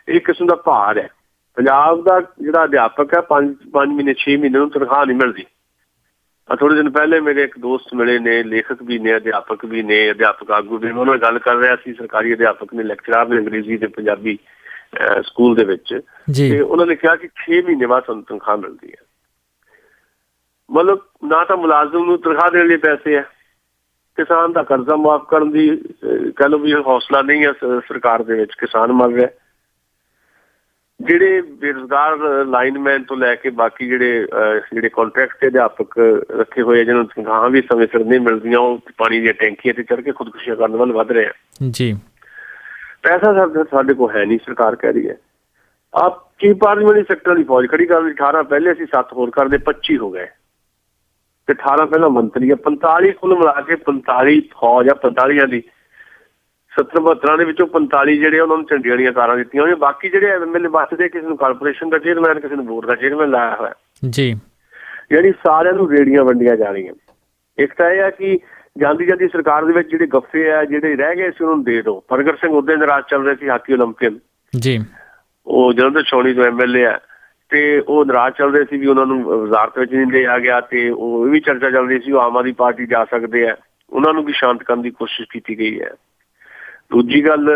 ਇੱਕ ਕਿਸਮ ਦਾ ਭਾਰ ਹੈ। ਪੰਜਾਬ ਦਾ ਜਿਹੜਾ ਅਧਿਆਪਕ ਹੈ 5 ਮਹੀਨੇ 6 ਮਹੀਨੇ ਨੂੰ ਤਨਖਾਹ ਨਹੀਂ ਮਿਲਦੀ। ਥੋੜੇ ਦਿਨ ਪਹਿਲੇ ਮੇਰੇ ਇੱਕ ਦੋਸਤ ਮਿਲੇ ਨੇ, ਲੇਖਕ ਵੀ ਨੇ, ਅਧਿਆਪਕ ਵੀ ਨੇ, ਅਧਿਆਪਕ ਆਗੂ ਵੀ। ਉਹਨਾਂ ਨਾਲ ਗੱਲ ਕਰ ਰਿਹਾ ਸੀ, ਸਰਕਾਰੀ ਅਧਿਆਪਕ ਨੇ, ਲੈਕਚਰਾਰ ਨੇ ਅੰਗਰੇਜ਼ੀ ਤੇ ਪੰਜਾਬੀ ਸਕੂਲ ਦੇ ਵਿੱਚ, ਤੇ ਉਹਨਾਂ ਨੇ ਕਿਹਾ ਕਿ 6 ਮਹੀਨੇ ਬਾਅਦ ਸਾਨੂੰ ਤਨਖਾਹ ਮਿਲਦੀ ਹੈ। ਮਤਲਬ ਨਾ ਤਾਂ ਮੁਲਾਜ਼ਮ ਨੂੰ ਤਨਖਾਹ ਦੇਣ ਲਈ ਪੈਸੇ ਹੈ, ਕਿਸਾਨ ਦਾ ਕਰਜ਼ਾ ਮੁਆਫ ਕਰਨ ਦੀ ਕਹਿ ਲਓ ਵੀ ਹੌਸਲਾ ਨਹੀਂ ਹੈ ਸਰਕਾਰ ਦੇ ਵਿੱਚ, ਕਿਸਾਨ ਮਰ ਰਿਹਾ। ਜਿਹੜੇ ਬੇਰੁਜ਼ਗਾਰ ਲਾਈਨਮੈਨ ਤੋਂ ਲੈ ਕੇ ਬਾਕੀ ਜਿਹੜੇ ਕੰਟਰੈਕਟ ਤੇ ਅਧਿਆਪਕ ਰੱਖੇ ਹੋਏ ਆ, ਜਿਹਨਾਂ ਨੂੰ ਤਨਖਾਹਾਂ ਵੀ ਸਮੇਂ ਸਿਰ ਨਹੀਂ ਮਿਲਦੀਆਂ, ਉਹ ਪਾਣੀ ਦੀਆਂ ਟੈਂਕੀਆਂ ਤੇ ਚੜ੍ਹ ਕੇ ਖੁਦਕੁਸ਼ੀਆਂ ਕਰਨ ਵੱਲ ਵੱਧ ਰਹੇ ਆ ਜੀ। ਪੈਸਾ ਸਾਡੇ ਕੋਲ ਹੈ ਨਹੀਂ, ਸਰਕਾਰ ਕਹਿ ਰਹੀ ਹੈ। ਆਪ ਚੀਫ ਪਾਰਲੀਮੈਂਟਰੀ ਸੈਕਟਰ ਦੀ ਫੌਜ ਖੜੀ ਕਰਨ ਦੀ 18 ਪਹਿਲੇ ਅਸੀਂ 7 ਹੋਰ ਕਰਦੇ 25 ਹੋ ਗਏ, ਤੇ 18 ਪਹਿਲਾਂ ਮੰਤਰੀ ਆ। 45 ਕੁੱਲ ਮਿਲਾ ਕੇ 45 ਫੌਜ ਆ। 45 ਦੀ 70-72 ਦੇ ਵਿੱਚੋਂ 45 ਜਿਹੜੇ ਉਹਨਾਂ ਨੂੰ ਝੰਡੀ ਵਾਲੀਆਂ ਕਾਰਾਂ ਦਿੱਤੀਆਂ ਹੋਈਆਂ। ਬਾਕੀ ਜਿਹੜੇ MLA ਬਚਦੇ, ਕਿਸੇ ਨੂੰ ਕਾਰਪੋਰੇਸ਼ਨ ਦਾ ਚੇਅਰਮੈਨ, ਕਿਸੇ ਨੂੰ ਬੋਰਡ ਦਾ ਚੇਅਰਮੈਨ ਲਾਇਆ ਹੋਇਆ ਜੀ। ਜਿਹੜੀ ਸਾਰਿਆਂ ਨੂੰ ਰੇੜੀਆਂ ਵੰਡੀਆਂ ਜਾ ਰਹੀਆਂ। ਇੱਕ ਤਾਂ ਇਹ ਆ ਕਿ ਜਾਂਦੀ ਸਰਕਾਰ ਦੇ ਵਿੱਚ ਜਿਹੜੇ ਗੱਫੇ ਆ, ਜਿਹੜੇ ਰਹਿ ਗਏ ਸੀ, ਉਹਨਾਂ ਨੂੰ ਦੇ ਦਿਓ। ਪ੍ਰਗਟ ਸਿੰਘ ਉਦੋਂ ਨਾਰਾਜ਼ ਚੱਲ ਰਹੇ ਸੀ, ਹਾਕੀ ਓਲੰਪੀਅਨ ਜੀ, ਉਹ ਜਲੰਧਰ ਛਾਉਣੀ ਤੋਂ MLA ਆ, ਤੇ ਉਹ ਨਾਰਾਜ਼ ਚੱਲ ਰਹੇ ਸੀ ਵੀ ਉਹਨਾਂ ਨੂੰ ਵਜ਼ਾਰਤ ਵਿੱਚ ਨਹੀਂ ਲਿਆ ਗਿਆ। ਤੇ ਉਹ ਇਹ ਵੀ ਚਰਚਾ ਚੱਲ ਰਹੀ ਸੀ ਉਹ ਆਮ ਆਦਮੀ ਪਾਰਟੀ ਜਾ ਸਕਦੇ ਆ, ਉਹਨਾਂ ਨੂੰ ਵੀ ਸ਼ਾਂਤ ਕਰਨ ਦੀ ਕੋਸ਼ਿਸ਼ ਕੀਤੀ ਗਈ ਹੈ। ਦੂਜੀ ਗੱਲ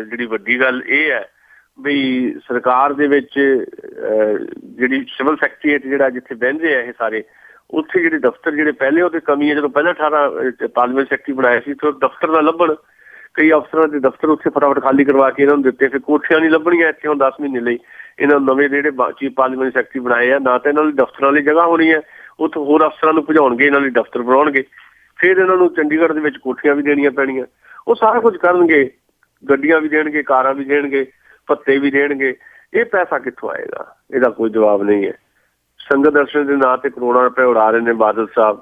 ਜਿਹੜੀ ਵੱਡੀ ਗੱਲ ਇਹ ਹੈ ਵੀ ਸਰਕਾਰ ਦੇ ਵਿੱਚ ਜਿਹੜੀ ਸਿਵਲ ਸੈਕਟਰੀਏਟ ਜਿਹੜਾ ਜਿੱਥੇ ਬਹਿੰਦੇ ਆ ਇਹ ਸਾਰੇ, ਉੱਥੇ ਜਿਹੜੇ ਦਫ਼ਤਰ ਜਿਹੜੇ ਪਹਿਲੇ ਉਹਦੇ ਕਮੀ ਹੈ। ਜਦੋਂ ਪਹਿਲਾਂ 18 ਪਾਰਲੀਮੈਂਟ ਸੈਕਟਰੀ ਬਣਾਇਆ ਸੀ ਤੇ ਦਫ਼ਤਰ ਨਾ ਲੱਭਣ, ਕਈ ਅਫਸਰਾਂ ਦੇ ਦਫ਼ਤਰ ਉੱਥੇ ਫਟਾਫਟ ਖਾਲੀ ਕਰਵਾ ਕੇ ਇਹਨਾਂ ਨੂੰ ਦਿੱਤੇ। ਫਿਰ ਕੋਠੀਆਂ ਨਹੀਂ ਲੱਭਣੀਆਂ ਇੱਥੇ ਹੁਣ 10 ਮਹੀਨੇ ਲਈ। ਇਹਨਾਂ ਨੂੰ ਨਵੇਂ ਜਿਹੜੇ ਚੀਫ ਪਾਰਲੀਮੈਂਟ ਸੈਕਟਰੀ ਬਣਾਏ ਆ, ਨਾ ਤਾਂ ਇਹਨਾਂ ਲਈ ਦਫ਼ਤਰਾਂ ਲਈ ਜਗ੍ਹਾ ਹੋਣੀ ਹੈ, ਉੱਥੋਂ ਹੋਰ ਅਫਸਰਾਂ ਨੂੰ ਭਜਾਉਣਗੇ, ਇਹਨਾਂ ਲਈ ਦਫ਼ਤਰ ਬਣਾਉਣਗੇ। ਫਿਰ ਇਹਨਾਂ ਨੂੰ ਚੰਡੀਗੜ੍ਹ ਦੇ ਵਿੱਚ ਕੋਠੀਆਂ ਵੀ ਦੇਣੀਆਂ ਪੈਣੀਆਂ। ਉਹ ਸਾਰਾ ਕੁਝ ਕਰਨਗੇ, ਗੱਡੀਆਂ ਵੀ ਦੇਣਗੇ, ਕਾਰਾਂ ਵੀ ਦੇਣਗੇ, ਭੱਤੇ ਵੀ ਦੇਣਗੇ। ਇਹ ਪੈਸਾ ਕਿੱਥੋਂ ਆਏਗਾ? ਇਹਦਾ ਕੋਈ ਜਵਾਬ ਨਹੀਂ ਹੈ। ਸੰਗਤ ਦਰਸ਼ਨ ਦੇ ਨਾਂ ਤੇ ਕਰੋੜਾਂ ਰੁਪਏ ਉਡਾ ਰਹੇ ਨੇ ਬਾਦਲ ਸਾਹਿਬ।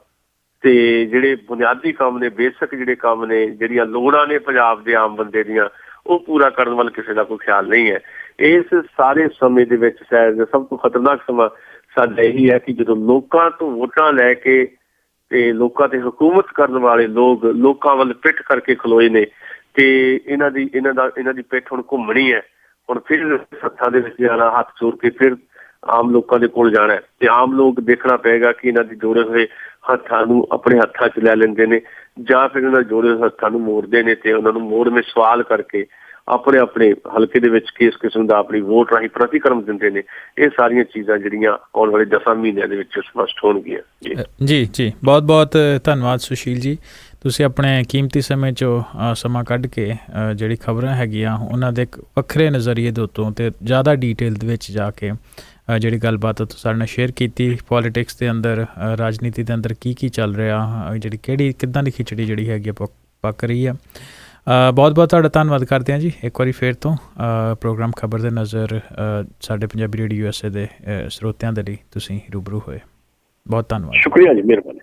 ਤੇ ਜਿਹੜੇ ਬੁਨਿਆਦੀ ਕੰਮ ਨੇ, ਬੇਸਿਕ ਜਿਹੜੇ ਕੰਮ ਨੇ, ਜਿਹੜੀਆਂ ਲੋੜਾਂ ਨੇ ਪੰਜਾਬ ਦੇ ਆਮ ਬੰਦੇ ਦੀਆਂ, ਉਹ ਪੂਰਾ ਕਰਨ ਵੱਲ ਕਿਸੇ ਦਾ ਕੋਈ ਖਿਆਲ ਨਹੀਂ ਹੈ। ਇਸ ਸਾਰੇ ਸਮੇਂ ਦੇ ਵਿੱਚ ਸ਼ਾਇਦ ਸਭ ਤੋਂ ਖਤਰਨਾਕ ਸਮਾਂ ਸਾਡਾ ਇਹੀ ਹੈ ਕਿ ਜਦੋਂ ਲੋਕਾਂ ਤੋਂ ਵੋਟਾਂ ਲੈ ਕੇ ਤੇ ਲੋਕਾਂ ਤੇ ਹਕੂਮਤ ਕਰਨ ਵਾਲੇ ਲੋਕ ਲੋਕਾਂ ਵੱਲ ਪਿੱਠ ਕਰਕੇ ਖਲੋਏ ਨੇ ਤੇ ਇਹਨਾਂ ਦੀ ਪਿੱਠ ਹੁਣ ਘੁੰਮਣੀ ਹੈ। ਹੁਣ ਫਿਰ ਹੱਥਾਂ ਦੇ ਵਿੱਚ ਜਾਣਾ, ਹੱਥ ਜੋੜ ਕੇ ਫਿਰ ਆਮ ਲੋਕਾਂ ਦੇ ਕੋਲ ਜਾਣਾ ਤੇ ਆਮ ਲੋਕ ਦੇਖਣਾ ਪਏਗਾ ਕਿ ਇਹਨਾਂ ਦੇ ਜੋੜੇ ਹੋਏ ਹੱਥਾਂ ਨੂੰ ਆਪਣੇ ਹੱਥਾਂ 'ਚ ਲੈ ਲੈਂਦੇ ਨੇ ਜਾਂ ਫਿਰ ਇਹਨਾਂ ਦੇ ਜੋੜੇ ਹੋਏ ਹੱਥਾਂ ਨੂੰ ਮੋੜਦੇ ਨੇ ਤੇ ਉਹਨਾਂ ਨੂੰ ਮੋੜਵੇਂ ਸਵਾਲ ਕਰਕੇ ਆਪਣੇ ਆਪਣੇ ਹਲਕੇ ਦੇ ਵਿੱਚ ਕਿਸ ਕਿਸਮ ਦਾ ਆਪਣੀ ਵੋਟ ਰਾਹੀਂ ਪ੍ਰਤੀਕਰਮ ਦਿੰਦੇ ਨੇ। ਇਹ ਸਾਰੀਆਂ ਚੀਜ਼ਾਂ ਜਿਹੜੀਆਂ ਆਉਣ ਵਾਲੇ 10 ਮਹੀਨਿਆਂ ਦੇ ਵਿੱਚ ਸਪਸ਼ਟ ਹੋਣਗੀਆਂ। ਜੀ ਬਹੁਤ ਬਹੁਤ ਧੰਨਵਾਦ ਸੁਸ਼ੀਲ ਜੀ। ਤੁਸੀਂ ਆਪਣੇ ਕੀਮਤੀ ਸਮੇਂ 'ਚੋਂ ਸਮਾਂ ਕੱਢ ਕੇ ਜਿਹੜੀ ਖਬਰਾਂ ਹੈਗੀਆਂ ਉਹਨਾਂ ਦੇ ਇੱਕ ਵੱਖਰੇ ਨਜ਼ਰੀਏ ਦੇ ਉੱਤੋਂ ਤੇ ਜ਼ਿਆਦਾ ਡੀਟੇਲ ਦੇ ਵਿੱਚ ਜਾ ਕੇ ਜਿਹੜੀ ਗੱਲਬਾਤ ਸਾਡੇ ਨਾਲ ਸ਼ੇਅਰ ਕੀਤੀ, ਪੋਲੀਟਿਕਸ ਦੇ ਅੰਦਰ, ਰਾਜਨੀਤੀ ਦੇ ਅੰਦਰ ਕੀ ਚੱਲ ਰਿਹਾ, ਜਿਹੜੀ ਕਿੱਦਾਂ ਦੀ ਖਿਚੜੀ ਜਿਹੜੀ ਹੈਗੀ ਪੱਕ ਰਹੀ ਆ। ਬਹੁਤ ਬਹੁਤ ਤੁਹਾਡਾ ਧੰਨਵਾਦ ਕਰਦੇ ਹਾਂ ਜੀ ਇੱਕ ਵਾਰੀ ਫਿਰ ਤੋਂ ਪ੍ਰੋਗਰਾਮ ਖਬਰ ਦੇ ਨਜ਼ਰ ਸਾਡੇ ਪੰਜਾਬੀ ਰੇਡੀਓ USA ਦੇ ਸਰੋਤਿਆਂ ਦੇ ਲਈ ਤੁਸੀਂ ਰੂਬਰੂ ਹੋਏ। ਬਹੁਤ ਧੰਨਵਾਦ। ਸ਼ੁਕਰੀਆ ਜੀ, ਮਿਹਰਬਾਨੀ।